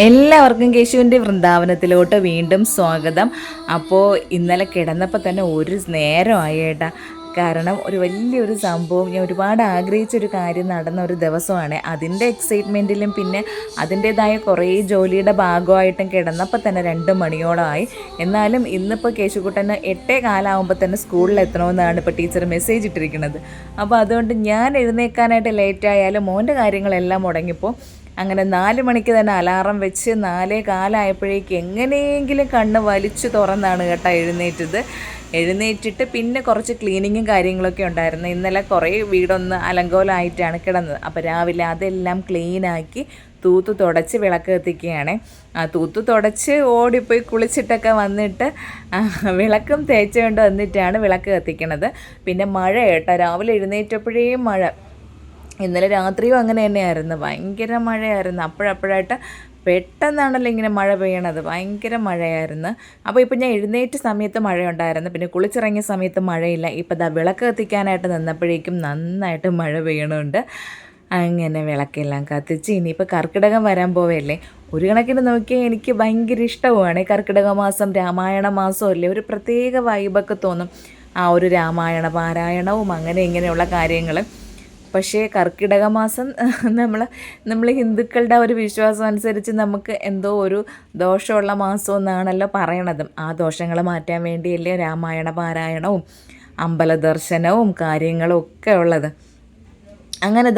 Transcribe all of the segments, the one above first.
എല്ലാവർക്കും കേശുവിൻ്റെ വൃന്ദാവനത്തിലോട്ട് വീണ്ടും സ്വാഗതം. അപ്പോൾ ഇന്നലെ കിടന്നപ്പോൾ തന്നെ ഒരു നേരമായി കേട്ടാ. കാരണം ഒരു വലിയൊരു സംഭവം, ഞാൻ ഒരുപാട് ആഗ്രഹിച്ചൊരു കാര്യം നടന്ന ഒരു ദിവസമാണ്. അതിൻ്റെ എക്സൈറ്റ്മെൻറ്റിലും പിന്നെ അതിൻ്റേതായ കുറേ ജോലിയുടെ ഭാഗമായിട്ടും കിടന്നപ്പോൾ തന്നെ 2 മണിയോളമായി. എന്നാലും ഇന്നിപ്പോൾ കേശുക്കുട്ടന് 8:15 തന്നെ സ്കൂളിൽ എത്തണമെന്നാണ് ഇപ്പോൾ ടീച്ചർ മെസ്സേജ് ഇട്ടിരിക്കുന്നത്. അപ്പോൾ അതുകൊണ്ട് ഞാൻ എഴുന്നേൽക്കാനായിട്ട് ലേറ്റായാലും മോൻ്റെ കാര്യങ്ങളെല്ലാം മുടങ്ങിപ്പോൾ അങ്ങനെ 4 മണിക്ക് തന്നെ അലാറം വെച്ച് 4:15 എങ്ങനെയെങ്കിലും കണ്ണ് വലിച്ചു തുറന്നാണ് കേട്ടോ എഴുന്നേറ്റിട്ട് പിന്നെ കുറച്ച് ക്ലീനിങ്ങും കാര്യങ്ങളൊക്കെ ഉണ്ടായിരുന്നു. ഇന്നലെ കുറേ വീടൊന്ന് അലങ്കോലമായിട്ടാണ് കിടന്നത്. അപ്പോൾ രാവിലെ അതെല്ലാം ക്ലീനാക്കി തൂത്ത് തുടച്ച് വിളക്ക് കത്തിക്കുകയാണ്. തൂത്ത് തുടച്ച് ഓടിപ്പോയി കുളിച്ചിട്ടൊക്കെ വന്നിട്ട് വിളക്കും തേച്ചുകൊണ്ട് വന്നിട്ടാണ് വിളക്ക് കത്തിക്കണത്. പിന്നെ മഴ കേട്ടോ, രാവിലെ എഴുന്നേറ്റപ്പോഴേ മഴ. ഇന്നലെ രാത്രിയും അങ്ങനെ തന്നെയായിരുന്നു, ഭയങ്കര മഴയായിരുന്നു. അപ്പോഴപ്പോഴായിട്ട് പെട്ടെന്നാണല്ലോ ഇങ്ങനെ മഴ പെയ്യണത്, ഭയങ്കര മഴയായിരുന്നു. അപ്പോൾ ഇപ്പോൾ ഞാൻ എഴുന്നേറ്റ സമയത്ത് മഴയുണ്ടായിരുന്നു, പിന്നെ കുളിച്ചിറങ്ങിയ സമയത്ത് മഴയില്ല. ഇപ്പോൾ ദാ വിളക്ക് കത്തിക്കാനായിട്ട് നിന്നപ്പോഴേക്കും നന്നായിട്ട് മഴ പെയ്യണമുണ്ട്. അങ്ങനെ വിളക്കെല്ലാം കത്തിച്ച് ഇനിയിപ്പോൾ കർക്കിടകം വരാൻ പോവല്ലേ. ഒരു കണക്കിന് നോക്കിയാൽ എനിക്ക് ഭയങ്കര ഇഷ്ടവുമാണ്. കർക്കിടക മാസം രാമായണ മാസമല്ലേ, ഒരു പ്രത്യേക വൈബൊക്കെ തോന്നും. ആ ഒരു രാമായണ പാരായണവും അങ്ങനെ ഇങ്ങനെയുള്ള കാര്യങ്ങൾ. പക്ഷേ കർക്കിടക മാസം നമ്മൾ ഹിന്ദുക്കളുടെ ഒരു വിശ്വാസം അനുസരിച്ച് നമുക്ക് എന്തോ ഒരു ദോഷമുള്ള മാസം എന്നാണല്ലോ പറയണത്. ആ ദോഷങ്ങൾ മാറ്റാൻ വേണ്ടിയല്ലേ രാമായണ പാരായണവും അമ്പല ദർശനവും കാര്യങ്ങളും ഒക്കെ ഉള്ളത്. അങ്ങനെ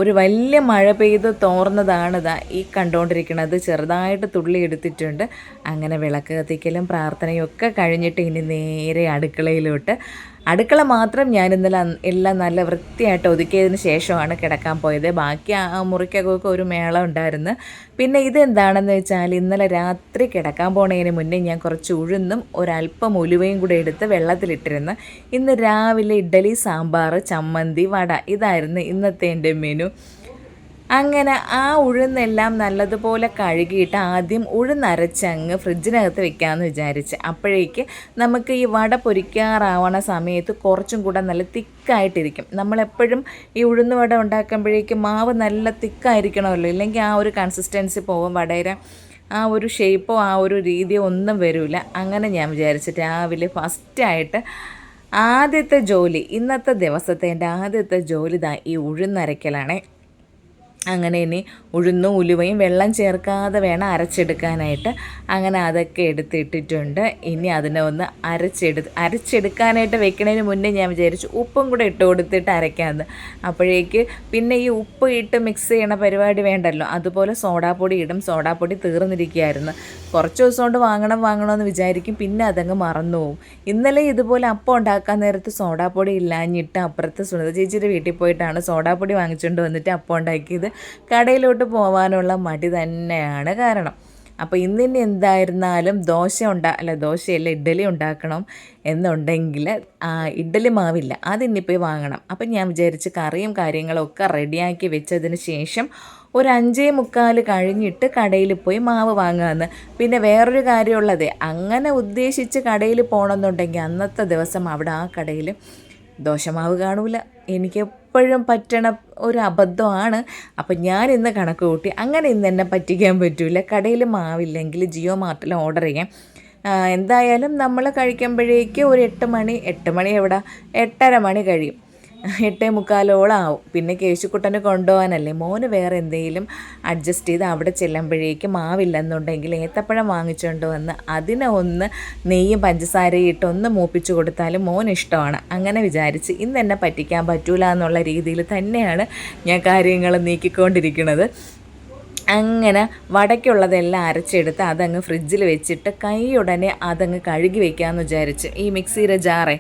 ഒരു വലിയ മഴ പെയ്ത് തോർന്നതാണ് ഈ കണ്ടുകൊണ്ടിരിക്കുന്നത്. ചെറുതായിട്ട് തുള്ളി എടുത്തിട്ടുണ്ട്. അങ്ങനെ വിളക്ക് കത്തിക്കലും പ്രാർത്ഥനയും ഒക്കെ കഴിഞ്ഞിട്ട് ഇനി നേരെ അടുക്കളയിലോട്ട്. അടുക്കള മാത്രം ഞാൻ ഇന്നലെ എല്ലാം നല്ല വൃത്തിയായിട്ട് ഒതുക്കിയതിന് ശേഷമാണ് കിടക്കാൻ പോയത്. ബാക്കി ആ മുറിക്കകമൊക്കെ ഒരു മേളം ഉണ്ടായിരുന്നു. പിന്നെ ഇതെന്താണെന്ന് വെച്ചാൽ ഇന്നലെ രാത്രി കിടക്കാൻ പോണതിന് മുന്നേ ഞാൻ കുറച്ച് ഉഴുന്നും ഒരല്പം ഉലുവയും കൂടെ എടുത്ത് വെള്ളത്തിലിട്ടിരുന്നു. ഇന്ന് രാവിലെ ഇഡ്ഡലി, സാമ്പാർ, ചമ്മന്തി, വട ഇതായിരുന്നു ഇന്നത്തെ എൻ്റെ മെനു. അങ്ങനെ ആ ഉഴുന്നെല്ലാം നല്ലതുപോലെ കഴുകിയിട്ട് ആദ്യം ഉഴുന്നരച്ചങ്ങ് ഫ്രിഡ്ജിനകത്ത് വെക്കാമെന്ന് വിചാരിച്ച്. അപ്പോഴേക്ക് നമുക്ക് ഈ വട പൊരിക്കാറാവണ സമയത്ത് കുറച്ചും കൂടെ നല്ല തിക്കായിട്ടിരിക്കും. നമ്മളെപ്പോഴും ഈ ഉഴുന്ന് വട ഉണ്ടാക്കുമ്പോഴേക്കും മാവ് നല്ല തിക്കായിരിക്കണമല്ലോ, ഇല്ലെങ്കിൽ ആ ഒരു കൺസിസ്റ്റൻസി പോകും, വടയുടെ ആ ഒരു ഷേപ്പോ ആ ഒരു രീതിയോ ഒന്നും വരില്ല. അങ്ങനെ ഞാൻ വിചാരിച്ചു രാവിലെ ഫസ്റ്റായിട്ട് ആദ്യത്തെ ജോലി, ഇന്നത്തെ ദിവസത്തെ എൻ്റെ ആദ്യത്തെ ജോലി ഈ ഉഴുന്നരയ്ക്കലാണേ. അങ്ങനെ ഇനി ഉഴുന്നും ഉലുവയും വെള്ളം ചേർക്കാതെ വേണം അരച്ചെടുക്കാനായിട്ട്. അങ്ങനെ അതൊക്കെ എടുത്തിട്ടിട്ടുണ്ട്. ഇനി അതിനെ ഒന്ന് അരച്ചെടുക്കാനായിട്ട് വെക്കണതിന് മുന്നേ ഞാൻ വിചാരിച്ചു ഉപ്പും കൂടെ ഇട്ട് കൊടുത്തിട്ട് അരയ്ക്കാമെന്ന്. അപ്പോഴേക്ക് പിന്നെ ഈ ഉപ്പ് ഇട്ട് മിക്സ് ചെയ്യണ പരിപാടി വേണ്ടല്ലോ, അതുപോലെ സോഡാപ്പൊടി ഇടും. സോഡാപ്പൊടി തീർന്നിരിക്കുകയായിരുന്നു. കുറച്ച് ദിവസം കൊണ്ട് വാങ്ങണമെന്ന് വിചാരിക്കും, പിന്നെ അതങ്ങ് മറന്നു പോകും. ഇന്നലെ ഇതുപോലെ അപ്പം ഉണ്ടാക്കാൻ നേരത്ത് സോഡാപ്പൊടി ഇല്ലാഞ്ഞിട്ട് അപ്പുറത്ത് സുനിത ചേച്ചിയുടെ വീട്ടിൽ പോയിട്ടാണ് സോഡാപ്പൊടി വാങ്ങിച്ചുകൊണ്ട് വന്നിട്ട് അപ്പം ഉണ്ടാക്കിയത്. കടയിലോട്ട് പോകാനുള്ള മടി തന്നെയാണ് കാരണം. അപ്പോൾ ഇന്നിനി എന്തായിരുന്നാലും ദോശയല്ല ഇഡ്ഡലി ഉണ്ടാക്കണം എന്നുണ്ടെങ്കിൽ ഇഡ്ഡലി മാവില്ല, അതിനി പോയി വാങ്ങണം. അപ്പം ഞാൻ വിചാരിച്ച് കറിയും കാര്യങ്ങളൊക്കെ റെഡിയാക്കി വെച്ചതിന് ശേഷം ഒരു 5:45 കഴിഞ്ഞിട്ട് കടയിൽ പോയി മാവ് വാങ്ങാമെന്ന്. പിന്നെ വേറൊരു കാര്യമുള്ളത്, അങ്ങനെ ഉദ്ദേശിച്ച് കടയിൽ പോകണമെന്നുണ്ടെങ്കിൽ അന്നത്തെ ദിവസം അവിടെ ആ കടയിൽ ദോശമാവ് കാണൂല. എനിക്കെപ്പോഴും പറ്റണ ഒരു അബദ്ധമാണ്. അപ്പം ഞാൻ ഇന്ന് കണക്ക് കൂട്ടി, അങ്ങനെ ഇന്ന് എന്നെ പറ്റിക്കാൻ പറ്റില്ല. കടയിൽ മാവില്ലെങ്കിൽ ജിയോ മാർട്ടിൽ ഓർഡർ ചെയ്യാം. എന്തായാലും നമ്മൾ കഴിക്കുമ്പോഴേക്ക് ഒരു 8 മണി എവിടെ 8:30 മണി കഴിയും, 8:45 ആവും. പിന്നെ കേശുക്കുട്ടനെ കൊണ്ടുപോകാനല്ലേ. മോന് വേറെ എന്തെങ്കിലും അഡ്ജസ്റ്റ് ചെയ്ത് അവിടെ ചെല്ലുമ്പോഴേക്കും മാവില്ലെന്നുണ്ടെങ്കിൽ ഏത്തപ്പഴം വാങ്ങിച്ചുകൊണ്ട് വന്ന് അതിനെ ഒന്ന് നെയ്യും പഞ്ചസാരയും ഇട്ട് ഒന്ന് മൂപ്പിച്ച് കൊടുത്താലും മോന് ഇഷ്ടമാണ്. അങ്ങനെ വിചാരിച്ച് ഇന്ന് എന്നെ പറ്റിക്കാൻ പറ്റൂല എന്നുള്ള രീതിയിൽ തന്നെയാണ് ഞാൻ കാര്യങ്ങൾ നീക്കിക്കൊണ്ടിരിക്കുന്നത്. അങ്ങനെ വടക്കുള്ളതെല്ലാം അരച്ചെടുത്ത് അതങ്ങ് ഫ്രിഡ്ജിൽ വെച്ചിട്ട് കൈയുടനെ അതങ്ങ് കഴുകി വയ്ക്കാമെന്ന് വിചാരിച്ച്. ഈ മിക്സിയുടെ ജാറേ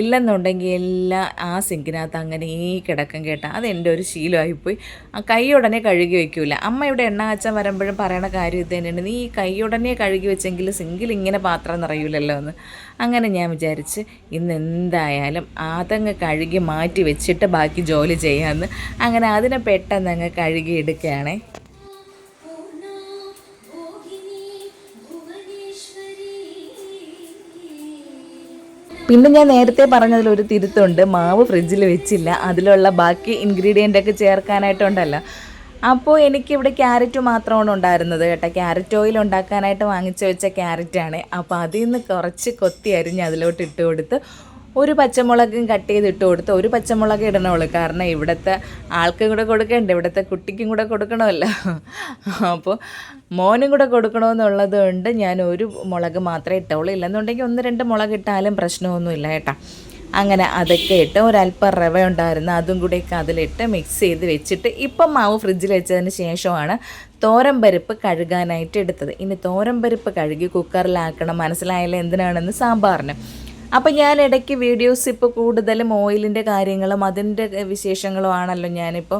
ഇല്ലെന്നുണ്ടെങ്കിൽ എല്ലാം ആ സിങ്കിനകത്ത് അങ്ങനെ കിടക്കും കേട്ടോ. അതെൻ്റെ ഒരു ശീലമായിപ്പോയി. ആ കൈയുടനെ കഴുകി വയ്ക്കൂല. അമ്മയുടെ എണ്ണ അച്ഛൻ വരുമ്പോഴും പറയണ കാര്യം ഇത് തന്നെയാണ്, നീ ഈ കൈയുടനെ കഴുകി വെച്ചെങ്കിൽ സിങ്കിൽ ഇങ്ങനെ പാത്രം നിറയൂലല്ലോ എന്ന്. അങ്ങനെ ഞാൻ വിചാരിച്ച് ഇന്ന് എന്തായാലും അതങ്ങ് കഴുകി മാറ്റി വെച്ചിട്ട് ബാക്കി ജോലി ചെയ്യാമെന്ന്. അങ്ങനെ അതിനെ പെട്ടെന്ന് അങ്ങ് കഴുകി എടുക്കുകയാണേ. പിന്നെ ഞാൻ നേരത്തെ പറഞ്ഞതിലൊരു തിരുത്തുണ്ട്, മാവ് ഫ്രിഡ്ജിൽ വെച്ചില്ല. അതിലുള്ള ബാക്കി ഇൻഗ്രീഡിയൻ്റൊക്കെ ചേർക്കാനായിട്ടുണ്ടല്ലോ, അപ്പോൾ എനിക്കിവിടെ ക്യാരറ്റ് മാത്രമാണ് ഉണ്ടായിരുന്നത് കേട്ടോ. ക്യാരറ്റ് ഓയിൽ ഉണ്ടാക്കാനായിട്ട് വാങ്ങിച്ച് വെച്ച ക്യാരറ്റാണ്. അപ്പോൾ അതിൽ നിന്ന് കുറച്ച് കൊത്തി അരിഞ്ഞ് അതിലോട്ട് ഇട്ട് കൊടുത്ത് ഒരു പച്ചമുളകും കട്ട് ചെയ്ത് ഇട്ട് കൊടുത്ത്, ഒരു പച്ചമുളക് ഇടണമുള്ളൂ, കാരണം ഇവിടുത്തെ ആൾക്കും കൂടെ കൊടുക്കണ്ടേ, ഇവിടുത്തെ കുട്ടിക്കും കൂടെ കൊടുക്കണമല്ലോ. അപ്പോൾ മോനും കൂടെ കൊടുക്കണമെന്നുള്ളത് കൊണ്ട് ഞാൻ ഒരു മുളക് മാത്രമേ ഇട്ടുള്ളൂ. ഇല്ലെന്നുണ്ടെങ്കിൽ 1-2 മുളക് ഇട്ടാലും പ്രശ്നമൊന്നുമില്ല കേട്ടോ. അങ്ങനെ അതൊക്കെ ഇട്ട് ഒരല്പം റവ ഉണ്ടായിരുന്നു, അതും കൂടെയൊക്കെ അതിലിട്ട് മിക്സ് ചെയ്ത് വെച്ചിട്ട് ഇപ്പം മാവ് ഫ്രിഡ്ജിൽ വെച്ചതിന് ശേഷമാണ് തോരൻ പരിപ്പ് കഴുകാനായിട്ട് എടുത്തത്. ഇനി തോരൻ പരിപ്പ് കഴുകി കുക്കറിലാക്കണം. മനസ്സിലായാലും എന്തിനാണെന്ന് സാമ്പാറിന്. അപ്പോൾ ഞാൻ ഇടയ്ക്ക് വീഡിയോസ് ഇപ്പോൾ കൂടുതലും ഓയിലിൻ്റെ കാര്യങ്ങളും അതിൻ്റെ വിശേഷങ്ങളും ആണല്ലോ ഞാനിപ്പോൾ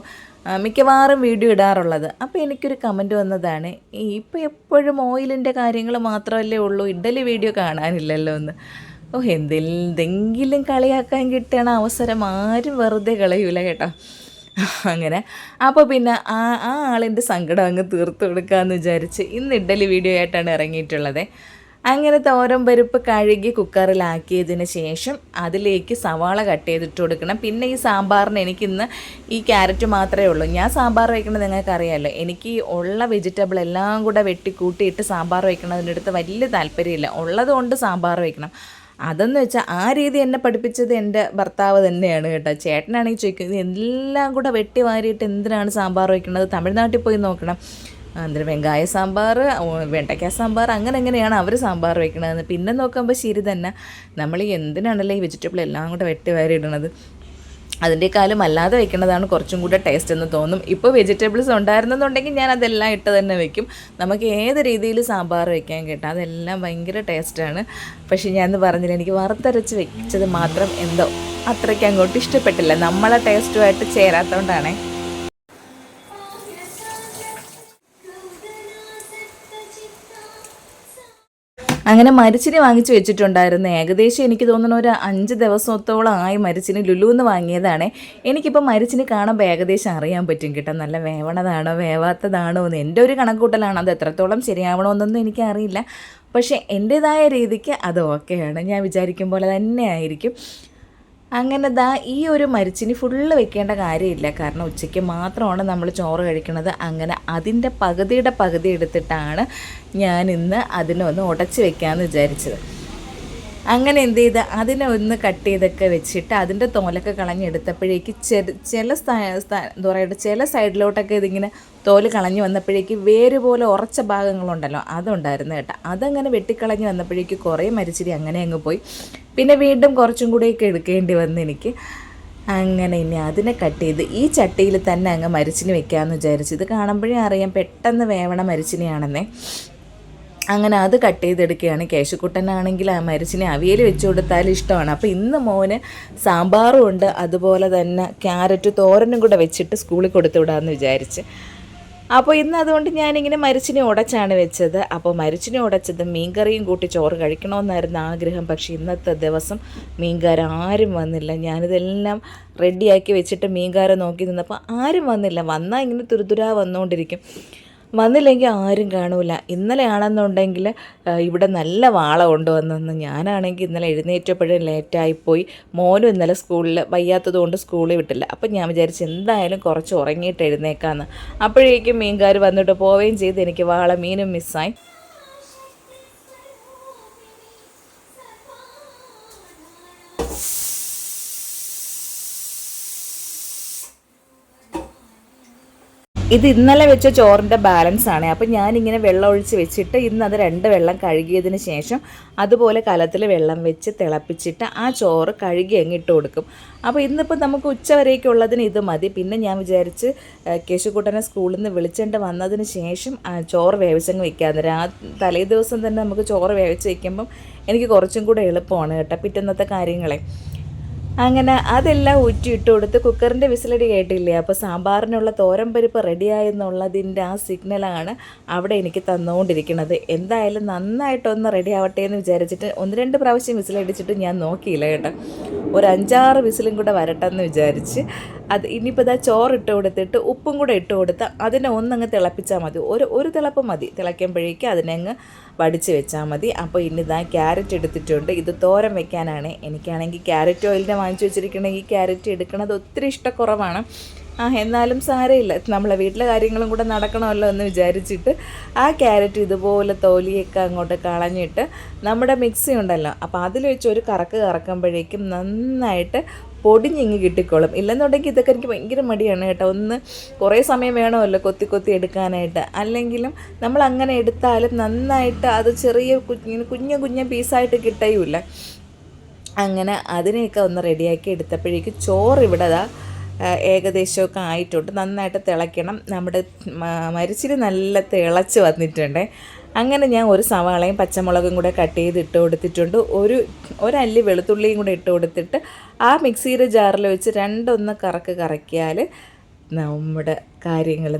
മിക്കവാറും വീഡിയോ ഇടാറുള്ളത്. അപ്പോൾ എനിക്കൊരു കമൻറ്റ് വന്നതാണ്, ഇപ്പോൾ എപ്പോഴും ഓയിലിൻ്റെ കാര്യങ്ങൾ മാത്രമല്ലേ ഉള്ളൂ, ഇഡ്ഡലി വീഡിയോ കാണാനില്ലല്ലോ എന്ന്. എന്തെങ്കിലും കളിയാക്കാൻ കിട്ടണ അവസരം ആരും വെറുതെ കളയൂല കേട്ടോ. അങ്ങനെ അപ്പോൾ പിന്നെ ആ ആളിൻ്റെ സങ്കടം അങ്ങ് തീർത്ത് കൊടുക്കാമെന്ന് വിചാരിച്ച് ഇന്ന് ഇഡ്ഡലി വീഡിയോ ആയിട്ടാണ് ഇറങ്ങിയിട്ടുള്ളത്. അങ്ങനെ തോരൻ പരിപ്പ് കഴുകി കുക്കറിലാക്കിയതിന് ശേഷം അതിലേക്ക് സവാള കട്ട് ചെയ്തിട്ട് കൊടുക്കണം. പിന്നെ ഈ സാമ്പാറിന് എനിക്കിന്ന് ഈ ക്യാരറ്റ് മാത്രമേ ഉള്ളൂ. ഞാൻ സാമ്പാർ വയ്ക്കണത് നിങ്ങൾക്കറിയാമല്ലോ. എനിക്ക് ഉള്ള വെജിറ്റബിൾ എല്ലാം കൂടെ വെട്ടിക്കൂട്ടിയിട്ട് സാമ്പാർ വയ്ക്കണതിനടുത്ത് വലിയ താല്പര്യമില്ല. ഉള്ളത് കൊണ്ട് സാമ്പാർ വയ്ക്കണം. അതെന്ന് വെച്ചാൽ ആ രീതി എന്നെ പഠിപ്പിച്ചത് എൻ്റെ ഭർത്താവ് തന്നെയാണ് കേട്ടോ. ചേട്ടനാണെങ്കിൽ ചോദിക്കുന്നത് എല്ലാം കൂടെ വെട്ടി വാരിയിട്ട് എന്തിനാണ് സാമ്പാർ വയ്ക്കുന്നത്, തമിഴ്നാട്ടിൽ പോയി നോക്കണം. എന്നിട്ട് വെങ്കായ സാമ്പാർ, വെണ്ടയ്ക്ക സാമ്പാർ, അങ്ങനെയാണ് അവർ സാമ്പാർ വയ്ക്കണതെന്ന്. പിന്നെ നോക്കുമ്പോൾ ശരി തന്നെ, നമ്മൾ എന്തിനാണല്ലോ ഈ വെജിറ്റബിൾ എല്ലാം കൂടെ വെട്ടി വാരി ഇടണത്, അതിൻ്റെക്കാളും അല്ലാതെ വെക്കുന്നതാണ് കുറച്ചും കൂടെ ടേസ്റ്റ് എന്ന് തോന്നും. ഇപ്പോൾ വെജിറ്റബിൾസ് ഉണ്ടായിരുന്നെന്നുണ്ടെങ്കിൽ ഞാൻ അതെല്ലാം ഇട്ട് തന്നെ വെക്കും. നമുക്ക് ഏത് രീതിയിൽ സാമ്പാർ വയ്ക്കാൻ കേട്ടോ, അതെല്ലാം ഭയങ്കര ടേസ്റ്റാണ്. പക്ഷേ ഞാൻ പറഞ്ഞില്ല, എനിക്ക് വറുത്തരച്ച് വെച്ചത് മാത്രം എന്തോ അത്രയ്ക്ക് അങ്ങോട്ട് ഇഷ്ടപ്പെട്ടില്ല. നമ്മളെ ടേസ്റ്റുമായിട്ട് ചേരാത്തതുകൊണ്ടാണേ. അങ്ങനെ മരിച്ചിനി വാങ്ങിച്ച് വെച്ചിട്ടുണ്ടായിരുന്നു. ഏകദേശം എനിക്ക് തോന്നുന്നു ഒരു 5 ദിവസത്തോളം ആയി മരിച്ചിനി. ലുലുന്ന് വാങ്ങിയതാണ്. എനിക്കിപ്പോൾ മരിച്ചിനി കാണുമ്പോൾ ഏകദേശം അറിയാൻ പറ്റും കേട്ടോ, നല്ല വേവണതാണോ വേവാത്തതാണോ എന്ന്. എൻ്റെ ഒരു കണക്കൂട്ടലാണ്, അത് എത്രത്തോളം ശരിയാവണമെന്നൊന്നും എനിക്കറിയില്ല. പക്ഷേ എൻ്റേതായ രീതിക്ക് അത് ഓക്കെയാണ്. ഞാൻ വിചാരിക്കും പോലെ തന്നെ ആയിരിക്കും. അങ്ങനെ ഈ ഒരു മരിച്ചിനി ഫുള്ള് വെക്കേണ്ട കാര്യമില്ല, കാരണം ഉച്ചയ്ക്ക് മാത്രമാണ് നമ്മൾ ചോറ് കഴിക്കുന്നത്. അങ്ങനെ അതിൻ്റെ പകുതിയുടെ പകുതി എടുത്തിട്ടാണ് ഞാൻ ഇന്ന് അതിനൊന്ന് ഉടച്ച് വെക്കാമെന്ന് വിചാരിച്ചത്. അങ്ങനെ എന്ത് ചെയ്ത് അതിനെ ഒന്ന് കട്ട് ചെയ്തൊക്കെ വെച്ചിട്ട് അതിൻ്റെ തോലൊക്കെ കളഞ്ഞെടുത്തപ്പോഴേക്ക് എന്താ പറയുക, ചില സൈഡിലോട്ടൊക്കെ ഇതിങ്ങനെ തോല് കളഞ്ഞ് വന്നപ്പോഴേക്ക് വേര് പോലെ ഉറച്ച ഭാഗങ്ങളുണ്ടല്ലോ, അതുണ്ടായിരുന്നു കേട്ടോ. അതങ്ങനെ വെട്ടിക്കളഞ്ഞ് വന്നപ്പോഴേക്ക് കുറേ മരിച്ചിരി അങ്ങനെ അങ്ങ് പോയി. പിന്നെ വീണ്ടും കുറച്ചും കൂടെയൊക്കെ എടുക്കേണ്ടി വന്നു എനിക്ക്. അങ്ങനെ ഇനി അതിനെ കട്ട് ചെയ്ത് ഈ ചട്ടിയിൽ തന്നെ അങ്ങ് മരിച്ചിനി വെക്കാമെന്ന് വിചാരിച്ചു. ഇത് കാണുമ്പോഴേ അറിയാം പെട്ടെന്ന് വേവണ മരിച്ചിനിയാണെന്നേ. അങ്ങനെ അത് കട്ട് ചെയ്തെടുക്കുകയാണ്. കേശുക്കുട്ടനാണെങ്കിൽ ആ മരിച്ചിനെ അവിയൽ വെച്ച് കൊടുത്താൽ ഇഷ്ടമാണ്. അപ്പോൾ ഇന്ന് മോന് സാമ്പാറും ഉണ്ട്, അതുപോലെ തന്നെ ക്യാരറ്റ് തോരനും കൂടെ വെച്ചിട്ട് സ്കൂളിൽ കൊടുത്തു വിടാമെന്ന് വിചാരിച്ച്. അപ്പോൾ ഇന്ന് അതുകൊണ്ട് ഞാനിങ്ങനെ മരിച്ചിനെ ഉടച്ചാണ് വെച്ചത്. അപ്പോൾ മരിച്ചിനെ ഉടച്ചത് മീൻകറിയും കൂട്ടി ചോറ് കഴിക്കണമെന്നായിരുന്നു ആഗ്രഹം. പക്ഷേ ഇന്നത്തെ ദിവസം മീൻകാരൻ ആരും വന്നില്ല. ഞാനിതെല്ലാം റെഡിയാക്കി വെച്ചിട്ട് മീൻകാരൻ നോക്കി നിന്നപ്പോൾ ആരും വന്നില്ല. വന്നാൽ ഇങ്ങനെ തുരുതുരാ വന്നുകൊണ്ടിരിക്കും, വന്നില്ലെങ്കിൽ ആരും കാണൂല. ഇന്നലെ ആണെന്നുണ്ടെങ്കിൽ ഇവിടെ നല്ല വാള കൊണ്ടുവന്നെന്ന്. ഞാനാണെങ്കിൽ ഇന്നലെ എഴുന്നേറ്റപ്പോഴും ലേറ്റായിപ്പോയി. മോനും ഇന്നലെ സ്കൂളിൽ വയ്യാത്തത് കൊണ്ട് സ്കൂളിൽ വിട്ടില്ല. അപ്പം ഞാൻ വിചാരിച്ചു എന്തായാലും കുറച്ച് ഉറങ്ങിയിട്ട് എഴുന്നേക്കാമെന്ന്. അപ്പോഴേക്കും മീൻകാർ വന്നിട്ട് പോവുകയും ചെയ്ത് എനിക്ക് വാള മീനും മിസ്സായി. ഇത് ഇന്നലെ വെച്ച ചോറിൻ്റെ ബാലൻസ് ആണ്. അപ്പോൾ ഞാനിങ്ങനെ വെള്ളം ഒഴിച്ച് വെച്ചിട്ട് ഇന്ന് അത് 2 വെള്ളം കഴുകിയതിന് ശേഷം അതുപോലെ കലത്തിൽ വെള്ളം വെച്ച് തിളപ്പിച്ചിട്ട് ആ ചോറ് കഴുകി അങ്ങിട്ട് കൊടുക്കും. അപ്പോൾ ഇന്നിപ്പോൾ നമുക്ക് ഉച്ചവരേക്കുള്ളതിന് ഇത് മതി. പിന്നെ ഞാൻ വിചാരിച്ച് കേശുക്കുട്ടനെ സ്കൂളിൽ നിന്ന് വിളിച്ചുകൊണ്ട് വന്നതിന് ശേഷം ചോറ് വേവിച്ചങ്ങ് വെക്കാമെന്ന്. തലേ ദിവസം തന്നെ നമുക്ക് ചോറ് വേവിച്ച് വയ്ക്കുമ്പം എനിക്ക് കുറച്ചും കൂടെ എളുപ്പമാണ് കേട്ടോ പിറ്റന്നത്തെ കാര്യങ്ങളെ. അങ്ങനെ അതെല്ലാം ഊറ്റിയിട്ട് കൊടുത്ത് കുക്കറിൻ്റെ വിസിലടി കേട്ടില്ലേ. അപ്പോൾ സാമ്പാറിനുള്ള തോരൻ പരിപ്പ് റെഡിയായെന്നുള്ളതിൻ്റെ ആ സിഗ്നലാണ് അവിടെ എനിക്ക് തന്നുകൊണ്ടിരിക്കുന്നത്. എന്തായാലും നന്നായിട്ടൊന്ന് റെഡി ആവട്ടെ എന്ന് വിചാരിച്ചിട്ട് 1-2 പ്രാവശ്യം വിസിലടിച്ചിട്ട് ഞാൻ നോക്കിയില്ല കേട്ടോ. ഒരു 5-6 വിസിലും കൂടെ വരട്ടെ എന്ന് വിചാരിച്ച് അത് ഇനിയിപ്പോൾ ചോറിട്ട് കൊടുത്തിട്ട് ഉപ്പും കൂടെ ഇട്ട് കൊടുത്ത് അതിനെ ഒന്നങ്ങ് തിളപ്പിച്ചാൽ മതി. ഒരു തിളപ്പ് മതി. തിളയ്ക്കുമ്പോഴേക്കും അതിനങ്ങ് വടിച്ച് വെച്ചാൽ മതി. അപ്പോൾ ഇനി ക്യാരറ്റ് എടുത്തിട്ടുണ്ട്. ഇത് തോരൻ വെക്കാനാണ്. എനിക്കാണെങ്കിൽ ക്യാരറ്റ് ഓയിലിനെ വാങ്ങിച്ചു വെച്ചിരിക്കണമെങ്കിൽ ക്യാരറ്റ് എടുക്കണത് ഒത്തിരി ഇഷ്ടക്കുറവാണ്. എന്നാലും സാരമില്ല, നമ്മളെ വീട്ടിലെ കാര്യങ്ങളും കൂടെ നടക്കണമല്ലോ എന്ന് വിചാരിച്ചിട്ട് ആ ക്യാരറ്റ് ഇതുപോലെ തൊലിയൊക്കെ അങ്ങോട്ട് കളഞ്ഞിട്ട് നമ്മുടെ മിക്സി ഉണ്ടല്ലോ, അപ്പോൾ അതിൽ വെച്ച് ഒരു കറക്ക് കറക്കുമ്പോഴേക്കും നന്നായിട്ട് പൊടിഞ്ഞിങ്ങി കിട്ടിക്കോളും. ഇല്ലെന്നുണ്ടെങ്കിൽ ഇതൊക്കെ എനിക്ക് ഭയങ്കര മടിയാണ് കേട്ടോ. ഒന്ന് കുറേ സമയം വേണമല്ലോ കൊത്തി കൊത്തി എടുക്കാനായിട്ട്. അല്ലെങ്കിലും നമ്മൾ അങ്ങനെ എടുത്താലും നന്നായിട്ട് അത് ചെറിയ കുഞ്ഞു പീസായിട്ട് കിട്ടയുമില്ല. അങ്ങനെ അതിനെയൊക്കെ ഒന്ന് റെഡിയാക്കി എടുത്തപ്പോഴേക്ക് ചോറ് ഇവിടെ ഏകദേശമൊക്കെ ആയിട്ടുണ്ട്. നന്നായിട്ട് തിളയ്ക്കണം. നമ്മുടെ മരിച്ചിരി നല്ല തിളച്ച് വന്നിട്ടുണ്ട്. അങ്ങനെ ഞാൻ ഒരു സവാളയും പച്ചമുളകും കൂടെ കട്ട് ചെയ്ത് ഇട്ട് കൊടുത്തിട്ടുണ്ട്. ഒരല്ലി വെളുത്തുള്ളിയും കൂടെ ഇട്ട് കൊടുത്തിട്ട് ആ മിക്സിയുടെ ജാറിൽ വെച്ച് രണ്ടൊന്ന് കറക്കിയാൽ നമ്മുടെ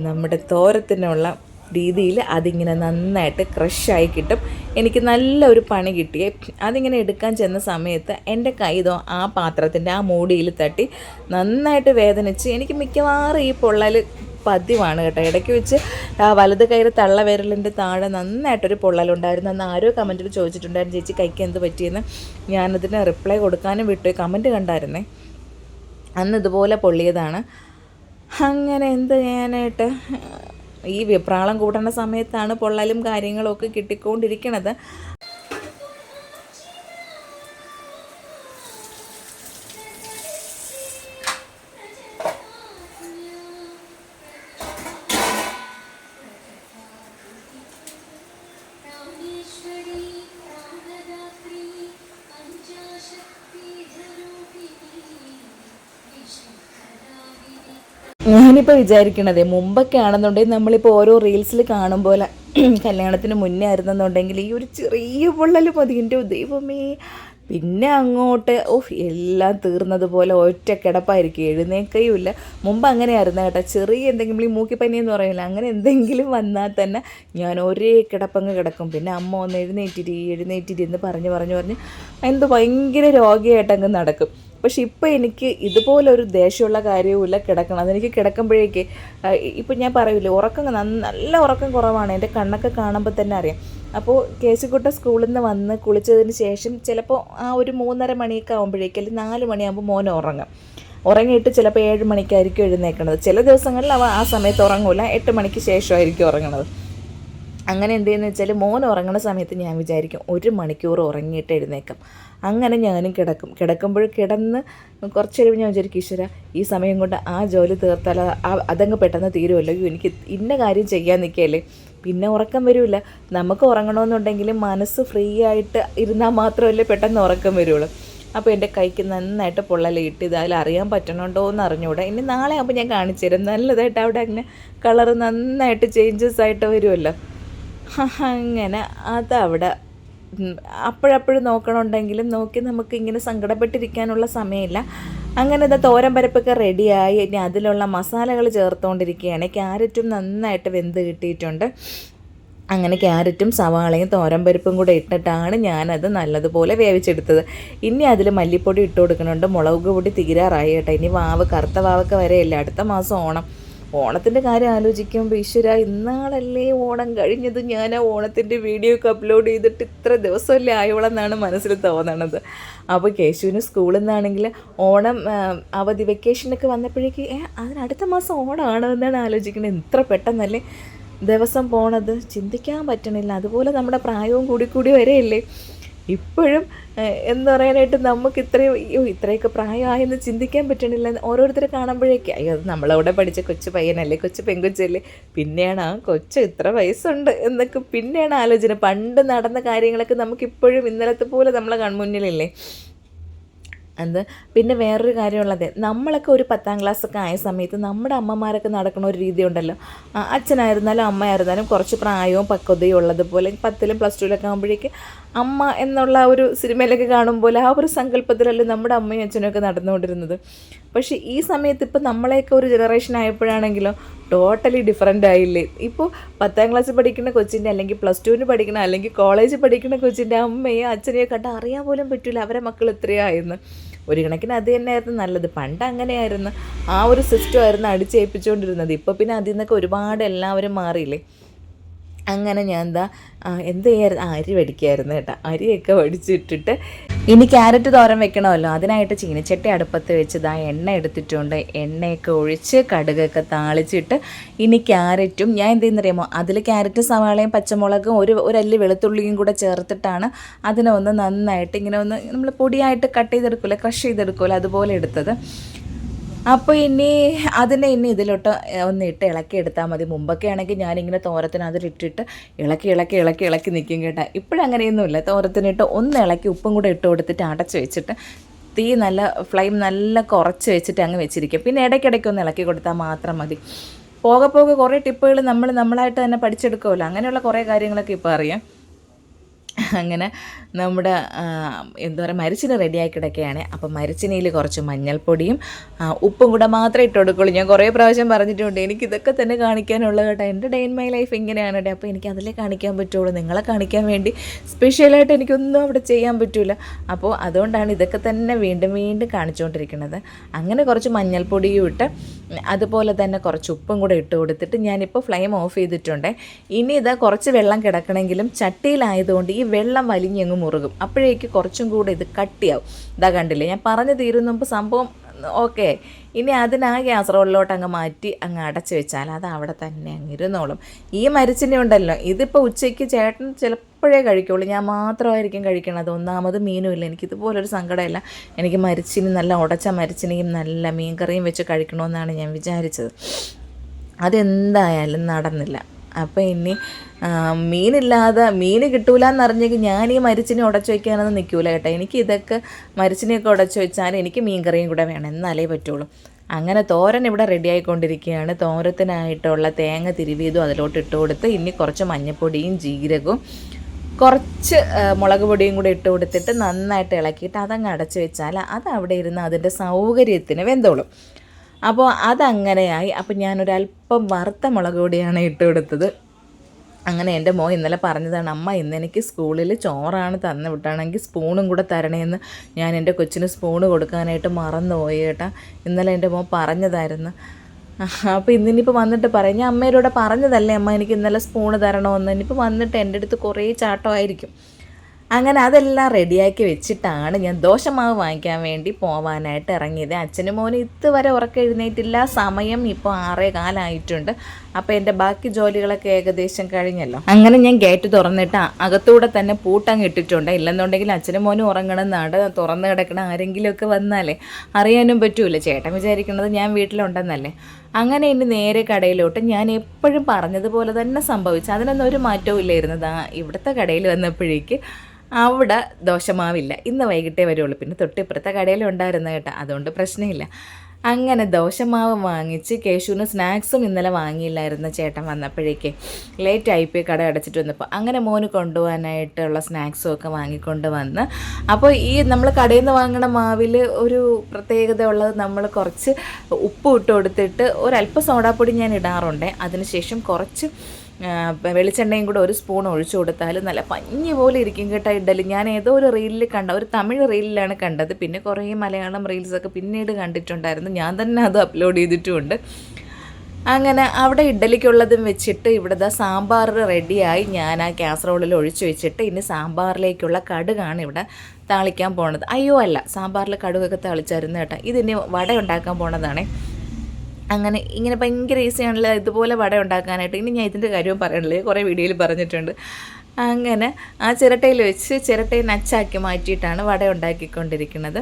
നമ്മുടെ തോരത്തിനുള്ള രീതിയിൽ അതിങ്ങനെ നന്നായിട്ട് ക്രഷായി കിട്ടും. എനിക്ക് നല്ലൊരു പണി കിട്ടിയേ. അതിങ്ങനെ എടുക്കാൻ ചെന്ന സമയത്ത് എൻ്റെ കൈതോ ആ പാത്രത്തിൻ്റെ ആ മൂടിയിൽ തട്ടി നന്നായിട്ട് വേദനിച്ച് എനിക്ക് മിക്കവാറും ഈ പൊള്ളൽ പതിവാണ് കേട്ടോ. ഇടയ്ക്ക് വെച്ച് വലത് കൈയുടെ തള്ളവിരലിൻ്റെ താഴെ നന്നായിട്ടൊരു പൊള്ളലുണ്ടായിരുന്നു. അന്ന് ആരോ കമൻറ്റിൽ ചോദിച്ചിട്ടുണ്ടായിരുന്നു, ചേച്ചി കൈക്ക് എന്ത് പറ്റിയെന്ന്. ഞാനതിന് റിപ്ലൈ കൊടുക്കാനും വിട്ടു. കമൻറ്റ് കണ്ടായിരുന്നേ. അന്ന് ഇതുപോലെ പൊള്ളിയതാണ്. അങ്ങനെ എന്ത് ചെയ്യാനായിട്ട്, ഈ വെപ്രാളം കൂട്ടുന്ന സമയത്താണ് പൊള്ളലും കാര്യങ്ങളൊക്കെ കിട്ടിക്കൊണ്ടിരിക്കണത്. ഞാനിപ്പോൾ വിചാരിക്കണതേ, മുമ്പൊക്കെ ആണെന്നുണ്ടെങ്കിൽ നമ്മളിപ്പോൾ ഓരോ റീൽസിൽ കാണും പോലെ കല്യാണത്തിന് മുന്നേ ആയിരുന്നെന്നുണ്ടെങ്കിൽ ഈ ഒരു ചെറിയ പൊള്ളൽ മതി, എൻ്റെ ദൈവമേ, പിന്നെ അങ്ങോട്ട് എല്ലാം തീർന്നതുപോലെ ഒറ്റ കിടപ്പായിരിക്കും, എഴുന്നേക്കയുമില്ല. മുമ്പ് അങ്ങനെയായിരുന്നു കേട്ടോ. ചെറിയ എന്തെങ്കിലും ഈ മൂക്കിപ്പനി എന്ന് പറയില്ല, അങ്ങനെ എന്തെങ്കിലും വന്നാൽ തന്നെ ഞാൻ ഒരേ കിടപ്പങ്ങ് കിടക്കും. പിന്നെ അമ്മ ഒന്ന് എഴുന്നേറ്റിരി എന്ന് പറഞ്ഞ് എന്തോ ഭയങ്കര രോഗിയായിട്ടങ്ങ് നടക്കും. പക്ഷെ ഇപ്പോൾ എനിക്ക് ഇതുപോലൊരു ദേഷ്യമുള്ള കാര്യവുമില്ല കിടക്കണം. അതെനിക്ക് കിടക്കുമ്പോഴേക്ക് ഇപ്പം ഞാൻ പറയില്ലേ, ഉറക്കം നല്ല ഉറക്കം കുറവാണ്. എൻ്റെ കണ്ണൊക്കെ കാണുമ്പോൾ തന്നെ അറിയാം. അപ്പോൾ കേശുക്കുട്ട സ്കൂളിൽ നിന്ന് വന്ന് കുളിച്ചതിന് ശേഷം ചിലപ്പോൾ ആ ഒരു 3:30 മണിയൊക്കെ ആകുമ്പോഴേക്കും, അല്ലെങ്കിൽ 4 മണിയാകുമ്പോൾ മോൻ ഉറങ്ങിയിട്ട് ചിലപ്പോൾ 7 മണിക്കായിരിക്കും എഴുന്നേൽക്കണത്. ചില ദിവസങ്ങളിൽ അവ ആ സമയത്ത് ഉറങ്ങില്ല, 8 മണിക്ക് ശേഷമായിരിക്കും ഉറങ്ങണത്. അങ്ങനെ എന്ത് ചെയ്യുന്നത് വെച്ചാൽ, മോൻ ഉറങ്ങുന്ന സമയത്ത് ഞാൻ വിചാരിക്കും 1 മണിക്കൂർ ഉറങ്ങിയിട്ട് എഴുന്നേക്കാം. അങ്ങനെ ഞാനും കിടക്കുമ്പോൾ കിടന്ന് കുറച്ച് കഴിയുമ്പോൾ ഞാൻ വിചാരിക്കും, ഈശ്വര ഈ സമയം കൊണ്ട് ആ ജോലി തീർത്താൽ അതങ്ങ് പെട്ടെന്ന് തീരുമല്ലോ, എനിക്ക് ഇന്ന കാര്യം ചെയ്യാൻ നിൽക്കുകയല്ലേ. പിന്നെ ഉറക്കം വരില്ല. നമുക്ക് ഉറങ്ങണമെന്നുണ്ടെങ്കിലും മനസ്സ് ഫ്രീ ആയിട്ട് ഇരുന്നാൽ മാത്രമല്ലേ പെട്ടെന്ന് ഉറക്കം വരുള്ളൂ. അപ്പോൾ എൻ്റെ കൈക്ക് നന്നായിട്ട് പൊള്ളലിട്ട് ഇതായാൽ അറിയാൻ പറ്റണുണ്ടോ എന്ന് അറിഞ്ഞുകൂടാ. ഇനി നാളെ ആകുമ്പോൾ ഞാൻ കാണിച്ചു തരാം. നല്ലതായിട്ട് അവിടെ അങ്ങനെ കളറ് നന്നായിട്ട് ചേഞ്ചസ് ആയിട്ട് വരുമല്ലോ. അങ്ങനെ അതവിടെ അപ്പോഴപ്പോഴും നോക്കണമുണ്ടെങ്കിലും നോക്കി നമുക്ക് ഇങ്ങനെ സങ്കടപ്പെട്ടിരിക്കാനുള്ള സമയമില്ല. അങ്ങനെ ഇത് തോരൻ പരിപ്പൊക്കെ റെഡിയായി. ഇനി അതിലുള്ള മസാലകൾ ചേർത്തുകൊണ്ടിരിക്കുകയാണ്. ക്യാരറ്റും നന്നായിട്ട് വെന്ത് കിട്ടിയിട്ടുണ്ട്. അങ്ങനെ ക്യാരറ്റും സവാളയും തോരൻ പരിപ്പും കൂടെ ഇട്ടിട്ടാണ് ഞാനത് നല്ലതുപോലെ വേവിച്ചെടുത്തത്. ഇനി അതിൽ മല്ലിപ്പൊടി ഇട്ട് കൊടുക്കുന്നുണ്ട്. മുളക് പൊടി തീരാറായി കേട്ടോ. ഇനി കറുത്ത വാവൊക്കെ വരെയല്ലേ, അടുത്ത മാസം ഓണത്തിൻ്റെ കാര്യം ആലോചിക്കുമ്പോൾ ഈശ്വര, ഇന്നാളല്ലേ ഓണം കഴിഞ്ഞത്. ഞാൻ ആ ഓണത്തിൻ്റെ വീഡിയോ ഒക്കെ അപ്ലോഡ് ചെയ്തിട്ട് ഇത്ര ദിവസമല്ലേ ആയോളെന്നാണ് മനസ്സിൽ തോന്നണത്. അപ്പോൾ കേശുവിന് സ്കൂളിൽ നിന്നാണെങ്കിൽ ഓണം അവധി വെക്കേഷനൊക്കെ വന്നപ്പോഴേക്ക് അതിനടുത്ത മാസം ഓണമാണോ എന്നാണ് ആലോചിക്കുന്നത്. ഇത്ര പെട്ടെന്നല്ലേ ദിവസം പോണത്, ചിന്തിക്കാൻ പറ്റണില്ല. അതുപോലെ നമ്മുടെ പ്രായവും കൂടി വരെയല്ലേ. ഇപ്പോഴും എന്ന് പറയാനായിട്ട് നമുക്ക് ഇത്രയൊക്കെ പ്രായമായെന്ന് ചിന്തിക്കാൻ പറ്റണില്ല. ഓരോരുത്തരെ കാണുമ്പോഴേക്ക് അത് നമ്മളവിടെ പഠിച്ച കൊച്ചു പയ്യനല്ലേ, കൊച്ചു പെങ്കൊച്ചല്ലേ, പിന്നെയാണ് ആ കൊച്ചു ഇത്ര വയസ്സുണ്ട് എന്നൊക്കെ പിന്നെയാണ് ആലോചന. പണ്ട് നടന്ന കാര്യങ്ങളൊക്കെ നമുക്കിപ്പോഴും ഇന്നലത്തെ പോലെ നമ്മളെ കൺമുന്നിലില്ലേ. പിന്നെ വേറൊരു കാര്യമുള്ളത്, നമ്മളൊക്കെ ഒരു 10ാം ക്ലാസ്സൊക്കെ ആയ സമയത്ത് നമ്മുടെ അമ്മമാരൊക്കെ നടക്കുന്ന ഒരു രീതി ഉണ്ടല്ലോ. അച്ഛനായിരുന്നാലും അമ്മയായിരുന്നാലും കുറച്ച് പ്രായവും പക്വതയും ഉള്ളതുപോലെ 10ലും +2ലൊക്കെ ആകുമ്പോഴേക്ക് അമ്മ എന്നുള്ള ഒരു സിനിമയിലൊക്കെ കാണുമ്പോൾ ആ ഒരു സങ്കല്പത്തിലല്ലേ നമ്മുടെ അമ്മയും അച്ഛനൊക്കെ നടന്നുകൊണ്ടിരുന്നത്. പക്ഷേ ഈ സമയത്ത് ഇപ്പോൾ നമ്മളെയൊക്കെ ഒരു ജനറേഷൻ ആയപ്പോഴാണെങ്കിലോ ടോട്ടലി ഡിഫറെൻ്റ് ആയില്ലേ. ഇപ്പോൾ 10ാം ക്ലാസ്സിൽ പഠിക്കുന്ന കൊച്ചിൻ്റെ, അല്ലെങ്കിൽ +2ന് പഠിക്കുന്ന, അല്ലെങ്കിൽ കോളേജിൽ പഠിക്കുന്ന കൊച്ചിൻ്റെ അമ്മയും അച്ഛനെയോ കണ്ടാൽ അറിയാൻ പോലും പറ്റില്ല അവരെ മക്കൾ എത്രയായിരുന്നു. ഒരു കണക്കിന് അത് തന്നെയായിരുന്നു നല്ലത്. പണ്ട് അങ്ങനെയായിരുന്നു, ആ ഒരു സിസ്റ്റമായിരുന്നു അടിച്ചേൽപ്പിച്ചുകൊണ്ടിരുന്നത്. ഇപ്പോൾ പിന്നെ അതിൽ നിന്നൊക്കെ ഒരുപാട് എല്ലാവരും മാറിയില്ലേ. അങ്ങനെ ഞാൻ എന്ത് ചെയ്യായിരുന്നു, അരി വടിക്കായിരുന്നു കേട്ടോ. അരിയൊക്കെ വടിച്ചിട്ടിട്ട് ഇനി ക്യാരറ്റ് തോരൻ വെക്കണമല്ലോ, അതിനായിട്ട് ചീനച്ചട്ടി അടുപ്പത്ത് വെച്ച് എണ്ണ എടുത്തിട്ടുണ്ട്. എണ്ണയൊക്കെ ഒഴിച്ച് കടുകൊക്കെ താളിച്ചിട്ട് ഇനി ക്യാരറ്റും ഞാൻ എന്ത് ചെയ്യുന്നറിയാമോ, അതിൽ ക്യാരറ്റും സവാളയും പച്ചമുളകും ഒരല്ലി വെളുത്തുള്ളിയും കൂടെ ചേർത്തിട്ടാണ് അതിനെ ഒന്ന് നന്നായിട്ട് ഇങ്ങനെ ഒന്ന് നമ്മൾ പൊടിയായിട്ട് കട്ട് ചെയ്തെടുക്കില്ല, ക്രഷ് ചെയ്തെടുക്കില്ല, അതുപോലെ എടുത്തത്. അപ്പോൾ ഇനി ഇതിലോട്ട് ഒന്നിട്ട് ഇളക്കി എടുത്താൽ മതി. മുമ്പൊക്കെ ആണെങ്കിൽ ഞാനിങ്ങനെ തോരത്തിന് അതിലിട്ടിട്ട് ഇളക്കി നിൽക്കും കേട്ടോ. ഇപ്പോഴങ്ങനെയൊന്നുമില്ല. തോരത്തിനിട്ട് ഒന്ന് ഇളക്കി ഉപ്പും കൂടെ ഇട്ട് കൊടുത്തിട്ട് അടച്ച് വെച്ചിട്ട് തീ ഫ്ലെയിം നല്ല കുറച്ച് വെച്ചിട്ട് അങ്ങ് വെച്ചിരിക്കും. പിന്നെ ഇടയ്ക്കിടയ്ക്ക് ഒന്ന് ഇളക്കി കൊടുത്താൽ മാത്രം മതി. പോകെ കുറേ ടിപ്പുകൾ നമ്മളായിട്ട് തന്നെ പഠിച്ചെടുക്കുമല്ലോ. അങ്ങനെയുള്ള കുറേ കാര്യങ്ങളൊക്കെ ഇപ്പോൾ അറിയാം. അങ്ങനെ നമ്മുടെ എന്താ പറയുക, മരിച്ചിന് റെഡിയായി കിടക്കുകയാണ്. അപ്പോൾ മരിച്ചിനിയിൽ കുറച്ച് മഞ്ഞൾപ്പൊടിയും ഉപ്പും കൂടെ മാത്രമേ ഇട്ട് കൊടുക്കുള്ളൂ. ഞാൻ കുറേ പ്രാവശ്യം പറഞ്ഞിട്ടുണ്ട്, എനിക്കിതൊക്കെ തന്നെ കാണിക്കാനുള്ളത് കേട്ടോ. എൻ്റെ ഡേ ഇൻ മൈ ലൈഫ് ഇങ്ങനെയാണ് കേട്ടോ. അപ്പോൾ എനിക്ക് അതിലേ കാണിക്കാൻ പറ്റുള്ളൂ. നിങ്ങളെ കാണിക്കാൻ വേണ്ടി സ്പെഷ്യലായിട്ട് എനിക്കൊന്നും അവിടെ ചെയ്യാൻ പറ്റില്ല. അപ്പോൾ അതുകൊണ്ടാണ് ഇതൊക്കെ തന്നെ വീണ്ടും കാണിച്ചുകൊണ്ടിരിക്കുന്നത്. അങ്ങനെ കുറച്ച് മഞ്ഞൾപ്പൊടിയും ഇട്ട് അതുപോലെ തന്നെ കുറച്ച് ഉപ്പും കൂടെ ഇട്ട് കൊടുത്തിട്ട് ഞാനിപ്പോൾ ഫ്ലെയിം ഓഫ് ചെയ്തിട്ടുണ്ട്. ഇനി കുറച്ച് വെള്ളം കിടക്കണമെങ്കിലും ചട്ടിയിലായതുകൊണ്ട് ഈ വെള്ളം വലിഞ്ഞങ്ങ് മുറുകും. അപ്പോഴേക്ക് കുറച്ചും കൂടെ ഇത് കട്ടിയാവും. കണ്ടില്ലേ, ഞാൻ പറഞ്ഞു തീരുന്ന മുമ്പ് സംഭവം ഓക്കെ. ഇനി ഗ്യാസ് റോളിലോട്ട് അങ്ങ് മാറ്റി അങ്ങ് അടച്ച് വെച്ചാൽ അത് അവിടെ തന്നെ അങ്ങ് ഇരുന്നോളും. ഈ മരിച്ചിനെ ഉണ്ടല്ലോ, ഇതിപ്പോൾ ഉച്ചയ്ക്ക് ചേട്ടൻ ചിലപ്പോഴേ കഴിക്കുള്ളൂ, ഞാൻ മാത്രമായിരിക്കും കഴിക്കണത്. ഒന്നാമത് മീനും ഇല്ല. എനിക്കിതുപോലൊരു സങ്കടമില്ല. എനിക്ക് മരിച്ചിന് നല്ല ഉടച്ച മരിച്ചിനെയും നല്ല മീൻ കറിയും വെച്ച് കഴിക്കണമെന്നാണ് ഞാൻ വിചാരിച്ചത്. അതെന്തായാലും നടന്നില്ല. അപ്പോൾ ഇനി മീൻ കിട്ടൂല എന്നറിഞ്ഞെങ്കിൽ ഞാൻ ഈ മരിച്ചിനെ ഉടച്ചു വയ്ക്കാനൊന്നും നിൽക്കൂല കേട്ടോ. എനിക്ക് ഇതൊക്കെ മരിച്ചിനെയൊക്കെ ഉടച്ചു വെച്ചാൽ എനിക്ക് മീൻ കറിയും കൂടെ വേണം, എന്നാലേ പറ്റുള്ളൂ. അങ്ങനെ തോരൻ ഇവിടെ റെഡി ആയിക്കൊണ്ടിരിക്കുകയാണ്. തോരത്തിനായിട്ടുള്ള തേങ്ങ തിരുവിയതും അതിലോട്ട് ഇട്ട് കൊടുത്ത് ഇനി കുറച്ച് മഞ്ഞൾപ്പൊടിയും ജീരകവും കുറച്ച് മുളക് പൊടിയും കൂടെ ഇട്ട് കൊടുത്തിട്ട് നന്നായിട്ട് ഇളക്കിയിട്ട് അതങ്ങ് അടച്ചു വെച്ചാൽ അത് അവിടെ ഇരുന്ന് അതിൻ്റെ സൗകര്യത്തിന് വെന്തോളും. അപ്പോൾ അതങ്ങനെയായി. അപ്പോൾ ഞാനൊരല്പം വറുത്ത മുളക് പൊടിയാണ് ഇട്ട് കൊടുത്തത്. അങ്ങനെ എൻ്റെ മോൻ ഇന്നലെ പറഞ്ഞതാണ്, അമ്മ ഇന്നെനിക്ക് സ്കൂളിൽ ചോറാണ് തന്നു വിട്ടാണെങ്കിൽ സ്പൂണും കൂടെ തരണേന്ന്. ഞാൻ എൻ്റെ കൊച്ചിന് സ്പൂണ് കൊടുക്കാനായിട്ട് മറന്നുപോയി കേട്ടോ. ഇന്നലെ എൻ്റെ മോൻ പറഞ്ഞതായിരുന്നു. അപ്പോൾ ഇന്നിപ്പോൾ വന്നിട്ട് പറയും, ഞാൻ അമ്മയോടെ പറഞ്ഞതല്ലേ അമ്മ എനിക്ക് ഇന്നലെ സ്പൂണ് തരണമെന്ന്. ഇനിയിപ്പോൾ വന്നിട്ട് എൻ്റെ അടുത്ത് കുറേ ചാട്ടമായിരിക്കും. അങ്ങനെ അതെല്ലാം റെഡിയാക്കി വെച്ചിട്ടാണ് ഞാൻ ദോശമാവ് വാങ്ങിക്കാൻ വേണ്ടി പോവാനായിട്ട് ഇറങ്ങിയത്. അച്ഛനും മോനും ഇതുവരെ ഉറക്കം എഴുന്നേറ്റില്ല. സമയം ഇപ്പോൾ 6:15 അപ്പോൾ എൻ്റെ ബാക്കി ജോലികളൊക്കെ ഏകദേശം കഴിഞ്ഞല്ലോ. അങ്ങനെ ഞാൻ ഗേറ്റ് തുറന്നിട്ട് അകത്തൂടെ തന്നെ പൂട്ടങ്ങ് ഇട്ടിട്ടുണ്ട്. ഇല്ലെന്നുണ്ടെങ്കിൽ അച്ഛനും മോനും ഉറങ്ങണം, തുറന്ന് കിടക്കണം, ആരെങ്കിലുമൊക്കെ വന്നാലേ അറിയാനും പറ്റൂല. ചേട്ടൻ വിചാരിക്കുന്നത് ഞാൻ വീട്ടിലുണ്ടെന്നല്ലേ. അങ്ങനെ ഇനി നേരെ കടയിലോട്ട്. ഞാൻ എപ്പോഴും പറഞ്ഞതുപോലെ തന്നെ സംഭവിച്ചു. അതിനൊന്നും ഒരു മാറ്റവും ഇല്ലായിരുന്നു. ഇവിടുത്തെ കടയിൽ വന്നപ്പോഴേക്ക് അവിടെ ദോശമാവില്ല. ഇന്ന് വൈകിട്ടേ വരുള്ളൂ. പിന്നെ തൊട്ടിപ്പുറത്തെ കടയിലുണ്ടായിരുന്നു കേട്ടോ, അതുകൊണ്ട് പ്രശ്നമില്ല. അങ്ങനെ ദോശമാവ് വാങ്ങിച്ച് കേശുവിന് സ്നാക്സും ഇന്നലെ വാങ്ങിയില്ലായിരുന്നു ചേട്ടൻ വന്നപ്പോഴേക്ക്. ലേറ്റായിപ്പോയി കട അടച്ചിട്ട് വന്നപ്പോൾ. അങ്ങനെ മോന് കൊണ്ടുപോകാനായിട്ടുള്ള സ്നാക്സും ഒക്കെ വാങ്ങിക്കൊണ്ട് വന്ന്. അപ്പോൾ ഈ നമ്മൾ കടയിൽ നിന്ന് വാങ്ങണ മാവിൽ ഒരു പ്രത്യേകത ഉള്ളത്, നമ്മൾ കുറച്ച് ഉപ്പ് ഇട്ട് കൊടുത്തിട്ട് ഒരല്പം സോഡാപ്പൊടി ഞാൻ ഇടാറുണ്ട്. അതിനുശേഷം കുറച്ച് വെളിച്ചെണ്ണയും കൂടെ 1 സ്പൂൺ ഒഴിച്ചു കൊടുത്താൽ നല്ല പഞ്ഞി പോലെ ഇരിക്കും കേട്ടോ ഇഡലി. ഞാൻ ഏതോ ഒരു റീലിൽ ഒരു തമിഴ് റീലിലാണ് കണ്ടത്. പിന്നെ കുറേ മലയാളം റീൽസൊക്കെ പിന്നീട് കണ്ടിട്ടുണ്ടായിരുന്നു. ഞാൻ തന്നെ അത് അപ്ലോഡ് ചെയ്തിട്ടുമുണ്ട്. അങ്ങനെ അവിടെ ഇഡ്ഡലിക്കുള്ളതും വെച്ചിട്ട് ഇവിടെ സാമ്പാർ റെഡിയായി. ഞാൻ കാസറോളിൽ ഒഴിച്ചു വെച്ചിട്ട് ഇനി സാമ്പാറിലേക്കുള്ള കടുകാണ് ഇവിടെ താളിക്കാൻ പോണത്. അയ്യോ അല്ല, സാമ്പാറിൽ കടുകൊക്കെ താളിച്ചായിരുന്നു കേട്ടോ. ഇതിന് വട ഉണ്ടാക്കാൻ പോണതാണേ. അങ്ങനെ ഇങ്ങനെ ഭയങ്കര ഈസിയാണല്ലോ ഇതുപോലെ വട ഉണ്ടാക്കാനായിട്ട്. ഇനി ഞാൻ ഇതിൻ്റെ കാര്യവും പറയണില്ലേ, കുറേ വീഡിയോയിൽ പറഞ്ഞിട്ടുണ്ട്. അങ്ങനെ ആ ചിരട്ടയിൽ വെച്ച് ചിരട്ടയിൽ നച്ചാക്കി മാറ്റിയിട്ടാണ് വട ഉണ്ടാക്കിക്കൊണ്ടിരിക്കുന്നത്.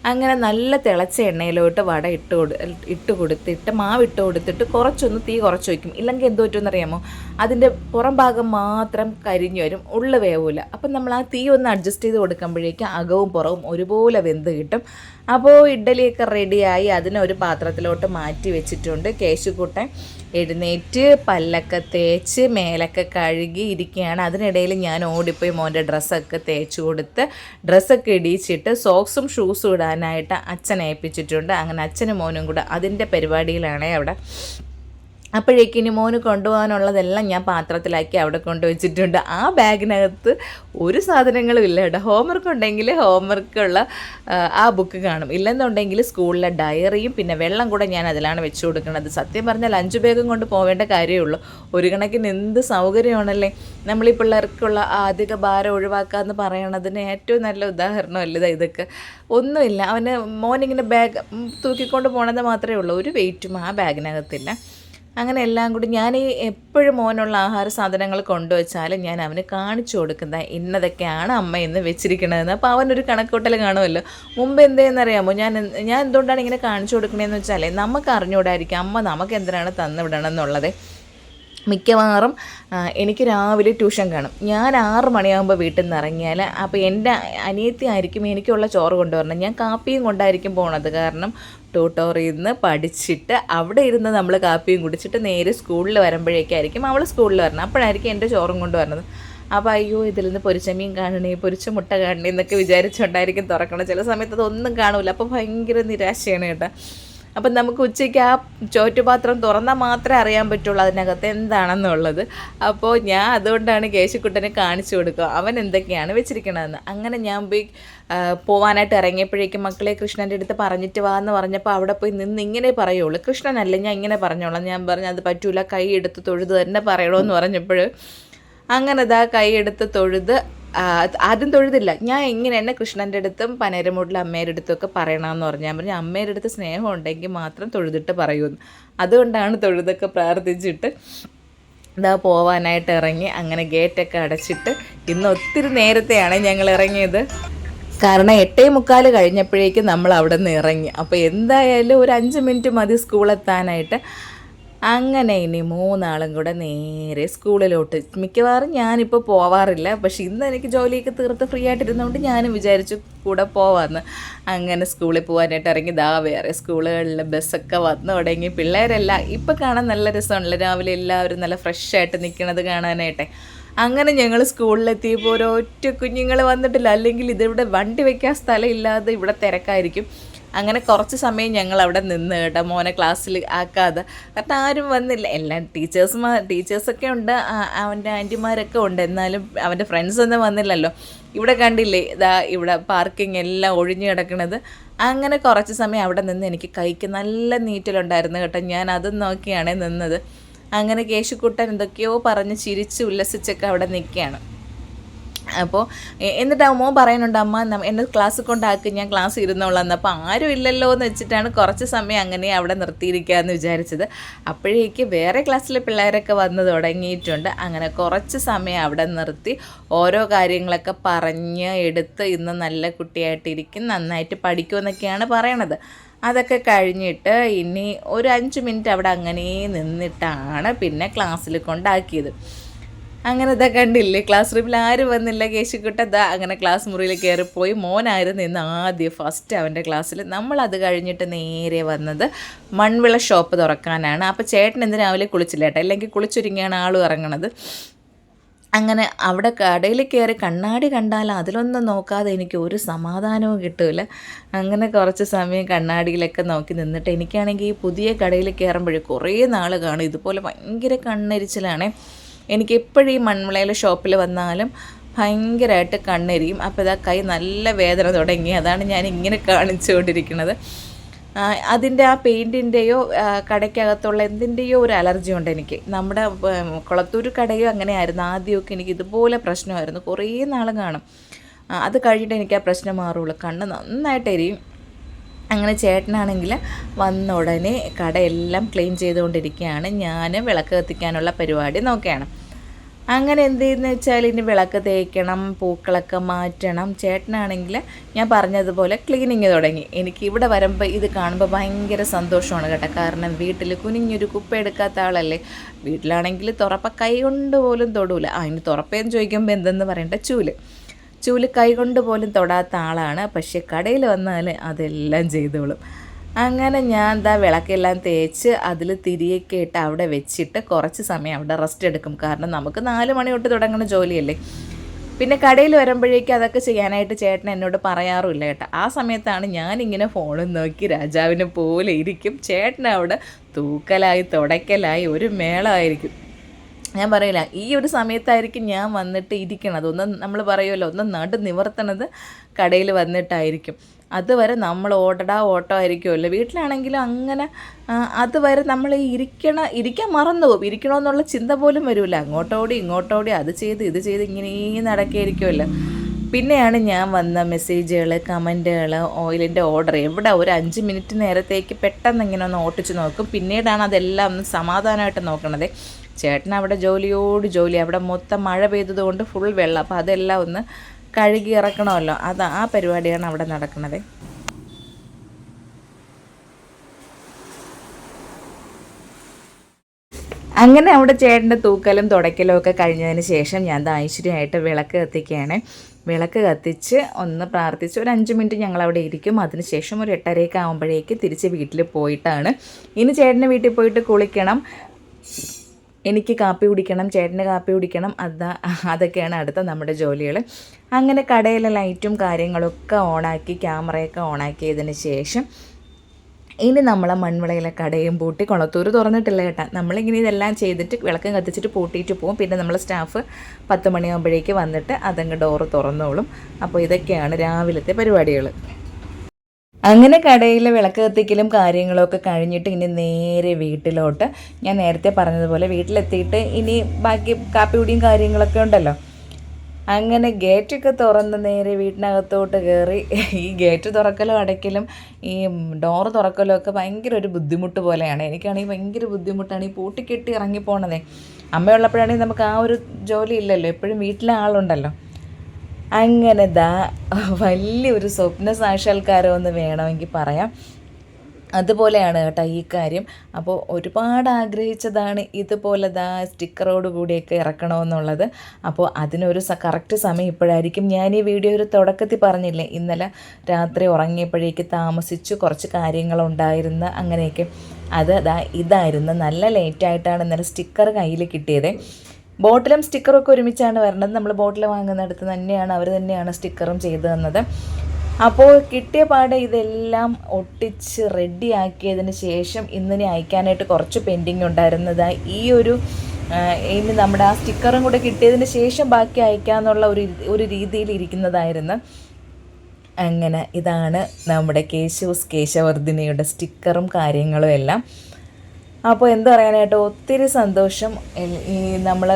അങ്ങനെ നല്ല തിളച്ച എണ്ണയിലോട്ട് വട ഇട്ട് കൊടുത്തിട്ട് മാവിട്ട് കൊടുത്തിട്ട് കുറച്ചൊന്ന് തീ കുറച്ച് വയ്ക്കും. ഇല്ലെങ്കിൽ എന്തോ പറ്റുമെന്നറിയാമോ, അതിൻ്റെ പുറം ഭാഗം മാത്രം കരിഞ്ഞു വരും, ഉള്ളു വേവില്ല. അപ്പം നമ്മൾ ആ തീ ഒന്ന് അഡ്ജസ്റ്റ് ചെയ്ത് കൊടുക്കുമ്പോഴേക്കും അകവും പുറവും ഒരുപോലെ വെന്ത് കിട്ടും. അപ്പോൾ ഇഡ്ഡലിയൊക്കെ റെഡിയായി. അതിനൊരു പാത്രത്തിലോട്ട് മാറ്റി വെച്ചിട്ടുണ്ട്. കേശുക്കുട്ടൻ എഴുന്നേറ്റ് പല്ലൊക്കെ തേച്ച് മേലൊക്കെ കഴുകി ഇരിക്കുകയാണ്. അതിനിടയിൽ ഞാൻ ഓടിപ്പോയി മോൻ്റെ ഡ്രസ്സൊക്കെ തേച്ച് കൊടുത്ത് ഡ്രസ്സൊക്കെ ഇടിച്ചിട്ട് സോക്സും ഷൂസും ഇടാനായിട്ട് അച്ഛനെ ഏൽപ്പിച്ചിട്ടുണ്ട്. അങ്ങനെ അച്ഛനും മോനും കൂടെ അതിൻ്റെ പരിപാടിയിലാണ് അവിടെ. അപ്പോഴേക്കും ഇനി മോന് കൊണ്ടുപോകാനുള്ളതെല്ലാം ഞാൻ പാത്രത്തിലാക്കി അവിടെ കൊണ്ടുവച്ചിട്ടുണ്ട്. ആ ബാഗിനകത്ത് ഒരു സാധനങ്ങളും ഇല്ല കേട്ടോ. ഹോംവർക്ക് ഉണ്ടെങ്കിൽ ഹോംവർക്കുള്ള ആ ബുക്ക് കാണും, ഇല്ലെന്നുണ്ടെങ്കിൽ സ്കൂളിലെ ഡയറിയും പിന്നെ വെള്ളം കൂടെ ഞാൻ അതിലാണ് വെച്ച് കൊടുക്കുന്നത്. സത്യം പറഞ്ഞാൽ ലഞ്ച് ബാഗും കൊണ്ട് പോവേണ്ട കാര്യമേ ഉള്ളൂ. ഒരു കണക്കിന് എന്ത് സൗകര്യമാണല്ലേ. നമ്മൾ ഈ പിള്ളേർക്കുള്ള അധിക ഭാരം ഒഴിവാക്കാമെന്ന് പറയണതിന് ഏറ്റവും നല്ല ഉദാഹരണമല്ല ഇതൊക്കെ. ഒന്നുമില്ല, അവന് മോനിങ്ങനെ ബാഗ് തൂക്കിക്കൊണ്ട് പോകണത് മാത്രമേ ഉള്ളൂ, ഒരു വെയിറ്റും ആ ബാഗിനകത്തില്ല. അങ്ങനെ എല്ലാം കൂടി ഞാൻ എപ്പോഴും മോനുള്ള ആഹാര സാധനങ്ങൾ കൊണ്ടുവച്ചാലും ഞാൻ അവന് കാണിച്ചു കൊടുക്കുന്നത് ഇന്നതൊക്കെയാണ് അമ്മ ഇന്ന് വെച്ചിരിക്കണതെന്ന്. അപ്പോൾ അവനൊരു കണക്കൂട്ടൽ കാണുമല്ലോ. മുമ്പ് എന്തെന്നറിയാമോ, ഞാൻ എന്തുകൊണ്ടാണ് ഇങ്ങനെ കാണിച്ചു കൊടുക്കണതെന്ന് വെച്ചാൽ നമുക്ക് അറിഞ്ഞുകൂടായിരിക്കും അമ്മ നമുക്ക് എന്തിനാണ് തന്നുവിടണം എന്നുള്ളത്. മിക്കവാറും എനിക്ക് രാവിലെ ട്യൂഷൻ കാണും. ഞാൻ 6 മണിയാകുമ്പോൾ വീട്ടിൽ നിന്ന് ഇറങ്ങിയാൽ അപ്പോൾ എൻ്റെ അനിയത്തി ആയിരിക്കും എനിക്കുള്ള ചോറ് കൊണ്ടുവരണം. ഞാൻ കാപ്പിയും കൊണ്ടായിരിക്കും പോണത്. കാരണം ട്യൂട്ടോറിയിൽ നിന്ന് പഠിച്ചിട്ട് അവിടെ ഇരുന്ന് നമ്മൾ കാപ്പിയും കുടിച്ചിട്ട് നേരെ സ്കൂളിൽ വരുമ്പോഴേക്കായിരിക്കും അവൾ സ്കൂളിൽ വരണം. അപ്പോഴായിരിക്കും എൻ്റെ ചോറും കൊണ്ടുവരുന്നത്. അപ്പോൾ അയ്യോ ഇതിൽ നിന്ന് പൊരിച്ചമീൻ കാണണേ, പൊരിച്ച മുട്ട കാണണേ എന്നൊക്കെ വിചാരിച്ചുകൊണ്ടായിരിക്കും തുറക്കണം. ചില സമയത്ത് അതൊന്നും കാണില്ല. അപ്പോൾ ഭയങ്കര നിരാശയാണ് കേട്ടോ. അപ്പം നമുക്ക് ഉച്ചയ്ക്ക് ആ ചോറ്റുപാത്രം തുറന്നാൽ മാത്രമേ അറിയാൻ പറ്റുള്ളൂ അതിനകത്ത് എന്താണെന്നുള്ളത്. അപ്പോൾ ഞാൻ അതുകൊണ്ടാണ് കേശുക്കുട്ടനെ കാണിച്ചു കൊടുക്കുക അവൻ എന്തൊക്കെയാണ് വെച്ചിരിക്കണതെന്ന്. അങ്ങനെ ഞാൻ പോയി പോവാനായിട്ട് ഇറങ്ങിയപ്പോഴേക്കും മക്കളെ കൃഷ്ണൻ്റെ അടുത്ത് പറഞ്ഞിട്ട് വാ എന്ന് പറഞ്ഞപ്പോൾ അവിടെ പോയി നിന്ന് ഇങ്ങനെ പറയുള്ളൂ. കൃഷ്ണനല്ല ഞാൻ ഇങ്ങനെ പറഞ്ഞോളാം. ഞാൻ പറഞ്ഞു അത് പറ്റൂല, കൈ എടുത്ത് തൊഴുത് തന്നെ പറയണമെന്ന് പറഞ്ഞപ്പോൾ അങ്ങനെ ഇതാ കൈ എടുത്ത് തൊഴുത്. ആദ്യം തൊഴുതില്ല, ഞാൻ എങ്ങനെ എന്നെ കൃഷ്ണൻ്റെ അടുത്തും പനേരമൂട്ടിലെ അമ്മയുടെ അടുത്തൊക്കെ പറയണമെന്ന് പറഞ്ഞു. ഞാൻ പറഞ്ഞു അമ്മയുടെ അടുത്ത് സ്നേഹം ഉണ്ടെങ്കിൽ മാത്രം തൊഴുതിട്ട് പറയുമെന്ന്. അതുകൊണ്ടാണ് തൊഴുതൊക്കെ പ്രാർത്ഥിച്ചിട്ട് ഇതാ പോവാനായിട്ട് ഇറങ്ങി. അങ്ങനെ ഗേറ്റൊക്കെ അടച്ചിട്ട് ഇന്ന് ഒത്തിരി നേരത്തെയാണ് ഞങ്ങൾ ഇറങ്ങിയത്. കാരണം 8:45 കഴിഞ്ഞപ്പോഴേക്കും നമ്മൾ അവിടെ നിന്ന് ഇറങ്ങി. അപ്പോൾ എന്തായാലും ഒരു 5 മിനിറ്റ് മതി സ്കൂളെത്താനായിട്ട്. അങ്ങനെ ഇനി 3 ആളും കൂടെ നേരെ സ്കൂളിലോട്ട്. മിക്കവാറും ഞാനിപ്പോൾ പോവാറില്ല, പക്ഷെ ഇന്ന് എനിക്ക് ജോലിയൊക്കെ തീർത്ത് ഫ്രീ ആയിട്ടിരുന്നതുകൊണ്ട് ഞാനും വിചാരിച്ചു കൂടെ പോവാമെന്ന്. അങ്ങനെ സ്കൂളിൽ പോകാനായിട്ട് ഇറങ്ങി. വേറെ സ്കൂളുകളിൽ ബസ്സൊക്കെ വന്നു തുടങ്ങി. പിള്ളേരെല്ലാം ഇപ്പം കാണാൻ നല്ല രസമാണല്ലോ, രാവിലെ എല്ലാവരും നല്ല ഫ്രഷായിട്ട് നിൽക്കണത് കാണാനായിട്ടെ. അങ്ങനെ ഞങ്ങൾ സ്കൂളിലെത്തിയപ്പോൾ ഒരൊറ്റ കുഞ്ഞുങ്ങൾ വന്നിട്ടില്ല. അല്ലെങ്കിൽ ഇതിവിടെ വണ്ടി വയ്ക്കാൻ സ്ഥലമില്ലാതെ ഇവിടെ തിരക്കായിരിക്കും. അങ്ങനെ കുറച്ച് സമയം ഞങ്ങൾ അവിടെ നിന്ന് കേട്ടോ, മോനെ ക്ലാസ്സിൽ ആക്കാതെ. കാരണം ആരും വന്നില്ല. എല്ലാം ടീച്ചേഴ്സൊക്കെ ഉണ്ട്, അവൻ്റെ ആൻറ്റിമാരൊക്കെ ഉണ്ട്, എന്നാലും അവൻ്റെ ഫ്രണ്ട്സൊന്നും വന്നില്ലല്ലോ. ഇവിടെ കണ്ടില്ലേ ഇവിടെ പാർക്കിംഗ് എല്ലാം ഒഴിഞ്ഞു കിടക്കണത്. അങ്ങനെ കുറച്ച് സമയം അവിടെ നിന്ന് എനിക്ക് കൈക്ക് നല്ല നീറ്റലുണ്ടായിരുന്നു കേട്ടോ. ഞാൻ അതും നോക്കിയാണ് നിന്നത്. അങ്ങനെ കേശുക്കുട്ടൻ എന്തൊക്കെയോ പറഞ്ഞ് ചിരിച്ച് ഉല്ലസിച്ചൊക്കെ അവിടെ നിൽക്കുകയാണ്. അപ്പോൾ എന്നിട്ട് മോൻ പറയുന്നുണ്ട് അമ്മ എന്നെ ക്ലാസ് കൊണ്ടാക്കി, ഞാൻ ക്ലാസ് ഇരുന്നോളാം. അപ്പോൾ ആരും ഇല്ലല്ലോ എന്ന് വെച്ചിട്ടാണ് കുറച്ച് സമയം അങ്ങനെ അവിടെ നിർത്തിയിരിക്കുകയെന്ന് വിചാരിച്ചത്. അപ്പോഴേക്ക് വേറെ ക്ലാസ്സിലെ പിള്ളേരൊക്കെ വന്ന് തുടങ്ങിയിട്ടുണ്ട്. അങ്ങനെ കുറച്ച് സമയം അവിടെ നിർത്തി ഓരോ കാര്യങ്ങളൊക്കെ പറഞ്ഞ് എടുത്ത് ഇന്ന് നല്ല കുട്ടിയായിട്ടിരിക്കും, നന്നായിട്ട് പഠിക്കുമെന്നൊക്കെയാണ് പറയണത്. അതൊക്കെ കഴിഞ്ഞിട്ട് ഇനി ഒരു 5 മിനിറ്റ് അവിടെ അങ്ങനെ നിന്നിട്ടാണ് പിന്നെ ക്ലാസ്സിൽ കൊണ്ടാക്കിയത്. അങ്ങനെ ഇതൊക്കെ കണ്ടില്ലേ, ക്ലാസ് റൂമിൽ ആരും വന്നില്ല. കേശുക്കുട്ട അങ്ങനെ ക്ലാസ് മുറിയിൽ കയറിപ്പോയി. മോനായിരുന്നു ഇന്ന് ആദ്യം ഫസ്റ്റ് അവൻ്റെ ക്ലാസ്സിൽ. നമ്മളത് കഴിഞ്ഞിട്ട് നേരെ വന്നത് മൺവിള ഷോപ്പ് തുറക്കാനാണ്. അപ്പോൾ ചേട്ടൻ ഇന്ന് രാവിലെ കുളിച്ചില്ല കേട്ടോ, അല്ലെങ്കിൽ കുളിച്ചൊരുങ്ങിയാണ് ആളും ഇറങ്ങണത്. അങ്ങനെ അവിടെ കടയിൽ കയറി കണ്ണാടി കണ്ടാൽ അതിലൊന്നും നോക്കാതെ എനിക്ക് ഒരു സമാധാനവും കിട്ടില്ല. അങ്ങനെ കുറച്ച് സമയം കണ്ണാടിയിലൊക്കെ നോക്കി നിന്നിട്ട് എനിക്കാണെങ്കിൽ ഈ പുതിയ കടയിൽ കയറുമ്പോഴേ കുറേ നാൾ കാണും ഇതുപോലെ ഭയങ്കര കണ്ണെരിച്ചിലാണ്. എനിക്കെപ്പോഴും ഈ മൺവിളയിലെ ഷോപ്പിൽ വന്നാലും ഭയങ്കരമായിട്ട് കണ്ണെരിയും. അപ്പോൾ ഇതാ കൈ നല്ല വേദന തുടങ്ങി. അതാണ് ഞാൻ ഇങ്ങനെ കാണിച്ചുകൊണ്ടിരിക്കുന്നത്. അതിൻ്റെ ആ പെയിൻറ്റിൻ്റെയോ കടയ്ക്കകത്തുള്ള എന്തിൻ്റെയോ ഒരു അലർജി ഉണ്ട് എനിക്ക്. നമ്മുടെ കുളത്തൂർ കടയോ അങ്ങനെയായിരുന്നു ആദ്യമൊക്കെ. എനിക്ക് ഇതുപോലെ പ്രശ്നമായിരുന്നു, കുറേ നാൾ കാണും. അത് കഴിഞ്ഞിട്ട് എനിക്ക് ആ പ്രശ്നം മാറുള്ളൂ. കണ്ണ് നന്നായിട്ട് എരിയും. അങ്ങനെ ചേട്ടനാണെങ്കിൽ വന്ന ഉടനെ കടയെല്ലാം ക്ലീൻ ചെയ്തുകൊണ്ടിരിക്കുകയാണ്. ഞാൻ വിളക്ക് കത്തിക്കാനുള്ള പരിപാടി നോക്കുകയാണ്. അങ്ങനെ എന്ത് ചെയ്യുന്നത് വെച്ചാൽ ഇനി വിളക്ക് തേക്കണം, പൂക്കളൊക്കെ മാറ്റണം. ചേട്ടനാണെങ്കിൽ ഞാൻ പറഞ്ഞതുപോലെ ക്ലീനിങ് തുടങ്ങി. എനിക്ക് ഇവിടെ വരുമ്പോൾ ഇത് കാണുമ്പോൾ ഭയങ്കര സന്തോഷമാണ് കേട്ടോ. കാരണം വീട്ടിൽ കുനിഞ്ഞൊരു കുപ്പ എടുക്കാത്ത ആളല്ലേ. വീട്ടിലാണെങ്കിൽ തുറപ്പ കൈ കൊണ്ട് പോലും തൊടൂല. അതിന് തുറപ്പേന്ന് ചോദിക്കുമ്പോൾ എന്തെന്ന് പറയണ്ട, ചൂല് കൈ കൊണ്ട് പോലും തൊടാത്ത ആളാണ്. പക്ഷേ കടയിൽ വന്നാൽ അതെല്ലാം ചെയ്തോളും. അങ്ങനെ ഞാൻ വിളക്കെല്ലാം തേച്ച് അതിൽ തിരിയൊക്കെ ഇട്ട് അവിടെ വെച്ചിട്ട് കുറച്ച് സമയം അവിടെ റെസ്റ്റ് എടുക്കും. കാരണം നമുക്ക് 4 മണി തൊട്ട് തുടങ്ങുന്ന ജോലിയല്ലേ. പിന്നെ കടയിൽ വരുമ്പോഴേക്കും അതൊക്കെ ചെയ്യാനായിട്ട് ചേട്ടൻ എന്നോട് പറയാറുമില്ല കേട്ടോ. ആ സമയത്താണ് ഞാനിങ്ങനെ ഫോണും നോക്കി രാജാവിനെ പോലെ ഇരിക്കും. ചേട്ടൻ അവിടെ തൂക്കലായി തുടയ്ക്കലായി ഒരു മേളമായിരിക്കും. ഞാൻ പറയില്ല, ഈ ഒരു സമയത്തായിരിക്കും ഞാൻ വന്നിട്ട് ഇരിക്കണത്. ഒന്ന് നമ്മൾ പറയുമല്ലോ, ഒന്ന് നടു നിവർത്തണത് കടയിൽ വന്നിട്ടായിരിക്കും. അതുവരെ നമ്മൾ ഓട്ടോ ആയിരിക്കുമല്ലോ. വീട്ടിലാണെങ്കിലും അങ്ങനെ അതുവരെ നമ്മൾ ഇരിക്കാൻ മറന്നു പോകും. ഇരിക്കണമെന്നുള്ള ചിന്ത പോലും വരില്ല. അങ്ങോട്ടോടി ഇങ്ങോട്ടോടി അത് ചെയ്ത് ഇത് ചെയ്ത് ഇങ്ങനെ നടക്കുകയായിരിക്കുമല്ലോ. പിന്നെയാണ് ഞാൻ വന്ന മെസ്സേജുകൾ, കമൻറ്റുകൾ, ഓയിലിൻ്റെ ഓർഡർ എവിടെ ഒരു 5 മിനിറ്റ് നേരത്തേക്ക് പെട്ടെന്ന് ഇങ്ങനെ ഒന്ന് ഓട്ടിച്ച് നോക്കും. പിന്നീടാണ് അതെല്ലാം ഒന്ന് സമാധാനമായിട്ട് നോക്കണത്. ചേട്ടൻ അവിടെ ജോലിയോട് ജോലി, അവിടെ മൊത്തം മഴ പെയ്തതുകൊണ്ട് ഫുൾ വെള്ളം. അപ്പോൾ അതെല്ലാം ഒന്ന് കഴുകി ഇറക്കണമല്ലോ, ആ പരിപാടിയാണ് അവിടെ നടക്കുന്നത്. അങ്ങനെ അവിടെ ചേട്ടൻ്റെ തൂക്കലും തുടയ്ക്കലും ഒക്കെ കഴിഞ്ഞതിന് ശേഷം ഞാൻ ഐശ്വര്യമായിട്ട് വിളക്ക് കത്തിക്കുകയാണ്. വിളക്ക് കത്തിച്ച് ഒന്ന് പ്രാർത്ഥിച്ച് ഒരു 5 മിനിറ്റ് ഞങ്ങളവിടെ ഇരിക്കും. അതിനുശേഷം ഒരു 8:30 ആകുമ്പോഴേക്ക് തിരിച്ച് വീട്ടിൽ പോയിട്ടാണ്. ഇനി ചേട്ടൻ്റെ വീട്ടിൽ പോയിട്ട് കുളിക്കണം, എനിക്ക് കാപ്പി കുടിക്കണം, ചേട്ടന് കാപ്പി കുടിക്കണം. അതൊക്കെയാണ് അടുത്ത നമ്മുടെ ജോലികൾ. അങ്ങനെ കടയിലെ ലൈറ്റും കാര്യങ്ങളൊക്കെ ഓണാക്കി, ക്യാമറയൊക്കെ ഓണാക്കിയതിന് ശേഷം ഇനി നമ്മളെ മൺവിളയിലെ കടയും പൂട്ടി, കൊളത്തൂർ തുറന്നിട്ടില്ല കേട്ടോ. നമ്മളിങ്ങനെ ഇതെല്ലാം ചെയ്തിട്ട് വിളക്കം കത്തിച്ചിട്ട് പൂട്ടിയിട്ട് പോകും. പിന്നെ നമ്മളെ സ്റ്റാഫ് 10 മണിയാകുമ്പോഴേക്ക് വന്നിട്ട് അതങ്ങ് ഡോറ് തുറന്നോളും. അപ്പോൾ ഇതൊക്കെയാണ് രാവിലത്തെ പരിപാടികൾ. അങ്ങനെ കടയിൽ വിളക്ക് കത്തിക്കലും കാര്യങ്ങളൊക്കെ കഴിഞ്ഞിട്ട് ഇനി നേരെ വീട്ടിലോട്ട്. ഞാൻ നേരത്തെ പറഞ്ഞതുപോലെ വീട്ടിലെത്തിയിട്ട് ഇനി ബാക്കി കാപ്പികുടിയും കാര്യങ്ങളൊക്കെ ഉണ്ടല്ലോ. അങ്ങനെ ഗേറ്റൊക്കെ തുറന്ന് നേരെ വീട്ടിനകത്തോട്ട് കയറി. ഈ ഗേറ്റ് തുറക്കലും അടയ്ക്കലും ഈ ഡോറ് തുറക്കലും ഒക്കെ ഭയങ്കര ഒരു ബുദ്ധിമുട്ട് പോലെയാണ്. എനിക്കാണെങ്കിൽ ഭയങ്കര ബുദ്ധിമുട്ടാണ് ഈ പൂട്ടിക്കെട്ടി ഇറങ്ങിപ്പോണതേ. അമ്മയുള്ളപ്പോഴാണെങ്കിൽ നമുക്ക് ആ ഒരു ജോലി ഇല്ലല്ലോ, എപ്പോഴും വീട്ടിലെ ആളുണ്ടല്ലോ. അങ്ങനെ വലിയൊരു സ്വപ്ന സാക്ഷാത്കാരം എന്ന് വേണമെങ്കിൽ പറയാം. അതുപോലെയാണ് കേട്ടോ ഈ കാര്യം. അപ്പോൾ ഒരുപാട് ആഗ്രഹിച്ചതാണ് ഇതുപോലെ സ്റ്റിക്കറോട് കൂടിയൊക്കെ ഇറക്കണമെന്നുള്ളത്. അപ്പോൾ അതിനൊരു കറക്റ്റ് സമയം ഇപ്പോഴായിരിക്കും. ഞാൻ ഈ വീഡിയോ ഒരു തുടക്കത്തിൽ പറഞ്ഞില്ലേ, ഇന്നലെ രാത്രി ഉറങ്ങിയപ്പോഴേക്ക് താമസിച്ചു, കുറച്ച് കാര്യങ്ങളുണ്ടായിരുന്നു, അങ്ങനെയൊക്കെ. ഇതായിരുന്നു. നല്ല ലേറ്റായിട്ടാണ് ഇന്നലെ സ്റ്റിക്കർ കയ്യിൽ കിട്ടിയത്. ബോട്ടിലും സ്റ്റിക്കറൊക്കെ ഒരുമിച്ചാണ് വരുന്നത്. നമ്മൾ ബോട്ടിൽ വാങ്ങുന്നിടത്ത് തന്നെയാണ്, അവർ തന്നെയാണ് സ്റ്റിക്കറും ചെയ്തു തന്നത്. അപ്പോൾ കിട്ടിയ പാടെ ഇതെല്ലാം ഒട്ടിച്ച് റെഡിയാക്കിയതിന് ശേഷം ഇന്നിനി അയക്കാനായിട്ട് കുറച്ച് പെൻഡിങ് ഉണ്ടായിരുന്നത്. ഇനി നമ്മുടെ ആ സ്റ്റിക്കറും കൂടെ കിട്ടിയതിന് ശേഷം ബാക്കി അയക്കാമെന്നുള്ള ഒരു രീതിയിൽ ഇരിക്കുന്നതായിരുന്നു. അങ്ങനെ ഇതാണ് നമ്മുടെ കേശവർദ്ധിനിയുടെ സ്റ്റിക്കറും കാര്യങ്ങളും എല്ലാം. അപ്പോൾ എന്താ പറയാനായിട്ട് ഒത്തിരി സന്തോഷം. ഈ നമ്മൾ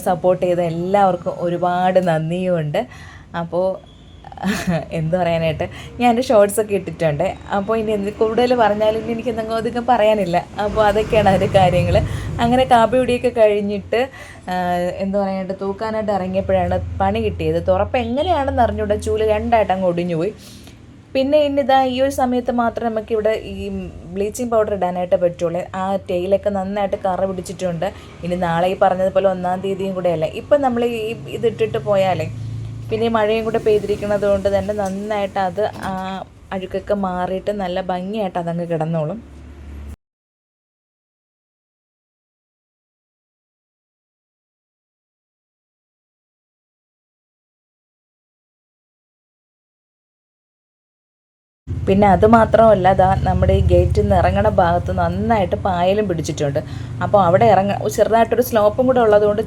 സപ്പോർട്ട് ചെയ്ത എല്ലാവർക്കും ഒരുപാട് നന്ദിയുമുണ്ട്. അപ്പോൾ എന്താ പറയാനായിട്ട് ഞാൻ എൻ്റെ ഷോർട്സൊക്കെ ഇട്ടിട്ടുണ്ട്. അപ്പോൾ ഇനി കൂടുതൽ പറഞ്ഞാലും എനിക്ക് എന്തെങ്കിലും അധികം പറയാനില്ല. അപ്പോൾ അതൊക്കെയാണ് അതിൻ്റെ കാര്യങ്ങൾ. അങ്ങനെ കാപ്പി കുടിയൊക്കെ കഴിഞ്ഞിട്ട് എന്താ പറയാനായിട്ട് തൂക്കാനായിട്ട് ഇറങ്ങിയപ്പോഴാണ് പണി കിട്ടിയത്. തുറപ്പ് എങ്ങനെയാണെന്ന് അറിഞ്ഞൂടെ, ചൂല് 2ആയിട്ട് അങ്ങ് ഒടിഞ്ഞു പോയി. പിന്നെ ഈ ഒരു സമയത്ത് മാത്രമേ നമുക്കിവിടെ ഈ ബ്ലീച്ചിങ് പൗഡർ ഇടാനായിട്ട് പറ്റുള്ളൂ. ആ ടെയിലൊക്കെ നന്നായിട്ട് കറ പിടിച്ചിട്ടുണ്ട്. ഇനി നാളെ ഈ പറഞ്ഞതുപോലെ 1-ാം തീയതിയും കൂടെ അല്ലേ. ഇപ്പം നമ്മൾ ഇതിട്ടിട്ട് പോയാലേ പിന്നെ മഴയും കൂടെ പെയ്തിരിക്കുന്നത് കൊണ്ട് തന്നെ നന്നായിട്ട് അത് ആ അഴുക്കൊക്കെ മാറിയിട്ട് നല്ല ഭംഗിയായിട്ട് അതങ്ങ് കിടന്നോളും. പിന്നെ അതുമാത്രമല്ല, നമ്മുടെ ഈ ഗേറ്റിൽ നിന്ന് ഇറങ്ങണ ഭാഗത്ത് നന്നായിട്ട് പായലും പിടിച്ചിട്ടുണ്ട്. അപ്പോൾ അവിടെ ചെറുതായിട്ടൊരു സ്ലോപ്പും കൂടെ ഉള്ളതുകൊണ്ട്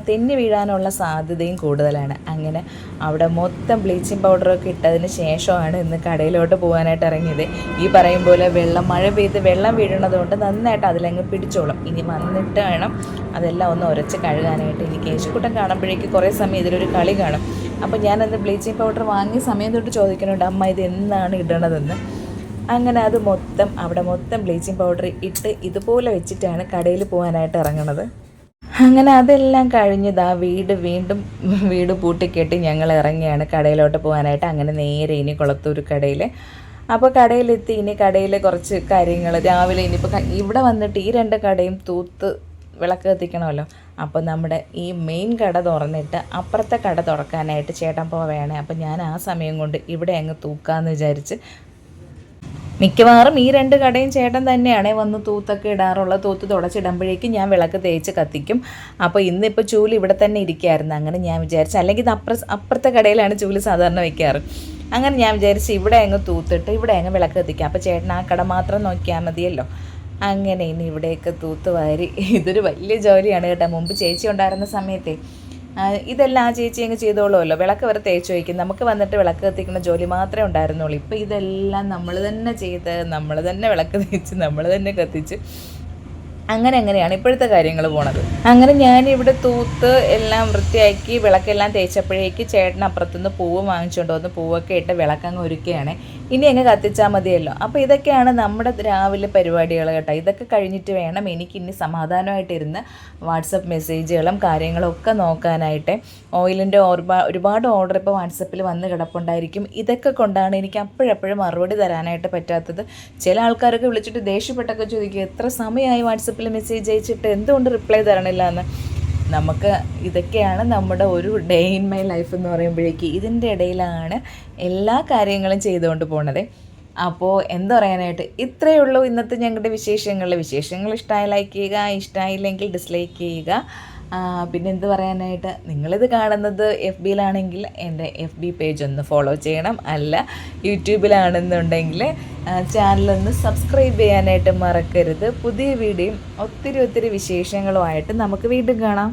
തെന്നി വീഴാനുള്ള സാധ്യതയും കൂടുതലാണ്. അങ്ങനെ അവിടെ മൊത്തം ബ്ലീച്ചിങ് പൗഡറൊക്കെ ഇട്ടതിന് ശേഷമാണ് ഇന്ന് കടയിലോട്ട് പോകാനായിട്ട് ഇറങ്ങിയത്. ഈ പറയും പോലെ മഴ പെയ്ത് വെള്ളം വീഴണത് കൊണ്ട് നന്നായിട്ട് അതിലങ്ങ് പിടിച്ചോളും. ഇനി വന്നിട്ട് വേണം അതെല്ലാം ഒന്ന് ഉരച്ച് കഴുകാനായിട്ട്. ഇനി കേശുക്കുട്ടൻ കാണുമ്പോഴേക്ക് കുറേ സമയം ഇതിലൊരു കളി കാണും. അപ്പോൾ ഞാനത് ബ്ലീച്ചിങ് പൗഡർ വാങ്ങിയ സമയം തൊട്ട് ചോദിക്കുന്നുണ്ട്, അമ്മ ഇത് എന്നാണ് ഇടണതെന്ന്. അങ്ങനെ അത് അവിടെ മൊത്തം ബ്ലീച്ചിങ് പൗഡർ ഇട്ട് ഇതുപോലെ വെച്ചിട്ടാണ് കടയിൽ പോകാനായിട്ട് ഇറങ്ങണത്. അങ്ങനെ അതെല്ലാം കഴിഞ്ഞ് വീട് പൂട്ടിക്കെട്ടി ഞങ്ങൾ ഇറങ്ങിയാണ് കടയിലോട്ട് പോകാനായിട്ട്. അങ്ങനെ നേരെ ഇനി കൊളത്തൂർ കടയിൽ. അപ്പോൾ കടയിലെത്തി. ഇനി കടയിൽ കുറച്ച് കാര്യങ്ങൾ രാവിലെ ഇനിയിപ്പോൾ ഇവിടെ വന്നിട്ട് ഈ 2 കടയും തൂത്ത് വിളക്ക് കത്തിക്കണമല്ലോ. അപ്പോൾ നമ്മുടെ ഈ മെയിൻ കട തുറന്നിട്ട് അപ്പുറത്തെ കട തുറക്കാനായിട്ട് ചേട്ടൻ പോവുകയാണ്. അപ്പോൾ ഞാൻ ആ സമയം കൊണ്ട് ഇവിടെ അങ്ങ് തൂക്കാമെന്ന് വിചാരിച്ച് മിക്കവാറും ഈ 2 കടയും ചേട്ടൻ തന്നെയാണ് വന്ന് തൂത്തൊക്കെ ഇടാറുള്ളത്. തൂത്ത് തുടച്ചിടുമ്പോഴേക്കും ഞാൻ വിളക്ക് തേച്ച് കത്തിക്കും. അപ്പോൾ ഇന്നിപ്പോൾ ചൂല് ഇവിടെ തന്നെ ഇരിക്കുകയായിരുന്നു. അങ്ങനെ ഞാൻ വിചാരിച്ചു, അല്ലെങ്കിൽ ഇത് അപ്പുറത്തെ കടയിലാണ് ചൂല് സാധാരണ വയ്ക്കാറ്. അങ്ങനെ ഞാൻ വിചാരിച്ചു ഇവിടെ അങ്ങ് തൂത്തിട്ട് ഇവിടെ അങ്ങ് വിളക്ക് കത്തിക്കാം. അപ്പോൾ ചേട്ടൻ ആ കട മാത്രം നോക്കിയാൽ മതിയല്ലോ. അങ്ങനെ ഇനി ഇവിടെയൊക്കെ തൂത്ത് വാരി ഇതൊരു വലിയ ജോലിയാണ് കേട്ടോ. മുമ്പ് ചേച്ചി ഉണ്ടായിരുന്ന സമയത്തെ ഇതെല്ലാം ആ ചേച്ചി അങ്ങ് ചെയ്തോളുമല്ലോ. വിളക്ക് വരെ തേച്ച് വയ്ക്കും. നമുക്ക് വന്നിട്ട് വിളക്ക് കത്തിക്കുന്ന ജോലി മാത്രമേ ഉണ്ടായിരുന്നുള്ളൂ. ഇപ്പോൾ ഇതെല്ലാം നമ്മൾ തന്നെ ചെയ്ത്, നമ്മൾ തന്നെ വിളക്ക് തേച്ച്, നമ്മൾ തന്നെ കത്തിച്ച്, അങ്ങനെയാണ് ഇപ്പോഴത്തെ കാര്യങ്ങൾ പോണത്. അങ്ങനെ ഞാനിവിടെ തൂത്ത് എല്ലാം വൃത്തിയാക്കി വിളക്കെല്ലാം തേച്ചപ്പോഴേക്ക് ചേട്ടൻ അപ്പുറത്തുനിന്ന് പൂവ് വാങ്ങിച്ചുകൊണ്ട് വന്ന് പൂവൊക്കെ ഇട്ട് വിളക്കങ്ങ് ഒരുക്കുകയാണ്. ഇനി അങ്ങ് കത്തിച്ചാൽ മതിയല്ലോ. അപ്പോൾ ഇതൊക്കെയാണ് നമ്മുടെ രാവിലെ പരിപാടികൾ കേട്ടോ. ഇതൊക്കെ കഴിഞ്ഞിട്ട് വേണം എനിക്കിനി സമാധാനമായിട്ടിരുന്ന് വാട്സപ്പ് മെസ്സേജുകളും കാര്യങ്ങളും ഒക്കെ നോക്കാനായിട്ട്. ഓയിലിൻ്റെ ഒരുപാട് ഓർഡർ ഇപ്പോൾ വാട്സപ്പിൽ വന്ന് കിടപ്പുണ്ടായിരിക്കും. ഇതൊക്കെ കൊണ്ടാണ് എനിക്ക് അപ്പോഴപ്പോഴും മറുപടി തരാനായിട്ട് പറ്റാത്തത്. ചില ആൾക്കാരൊക്കെ വിളിച്ചിട്ട് ദേഷ്യപ്പെട്ടൊക്കെ ചോദിക്കും, എത്ര സമയമായി വാട്സപ്പിൽ മെസ്സേജ് അയച്ചിട്ട് എന്തുകൊണ്ട് റിപ്ലൈ തരണില്ല എന്ന്. നമുക്ക് ഇതൊക്കെയാണ് നമ്മുടെ ഒരു ഡേ ഇൻ മൈ ലൈഫ് എന്ന് പറയുമ്പോഴേക്ക് ഇതിൻ്റെ ഇടയിലാണ് എല്ലാ കാര്യങ്ങളും ചെയ്തുകൊണ്ട് പോണത്. അപ്പോൾ എന്താ പറയാനായിട്ട് ഇത്രയേ ഉള്ളൂ ഇന്നത്തെ ഞങ്ങളുടെ വിശേഷങ്ങൾ ഇഷ്ടമായി ലൈക്ക് ചെയ്യുക, ഇഷ്ടമായില്ലെങ്കിൽ ഡിസ്ലൈക്ക് ചെയ്യുക. പിന്നെ എന്ത് പറയാനായിട്ട്, നിങ്ങളിത് കാണുന്നത് FBയിലാണെങ്കിൽ എൻ്റെ FB പേജ് ഒന്ന് ഫോളോ ചെയ്യണം. അല്ല യൂട്യൂബിലാണെന്നുണ്ടെങ്കിൽ ചാനലൊന്ന് സബ്സ്ക്രൈബ് ചെയ്യാനായിട്ട് മറക്കരുത്. പുതിയ വീഡിയോയും ഒത്തിരി വിശേഷങ്ങളുമായിട്ട് നമുക്ക് വീണ്ടും കാണാം.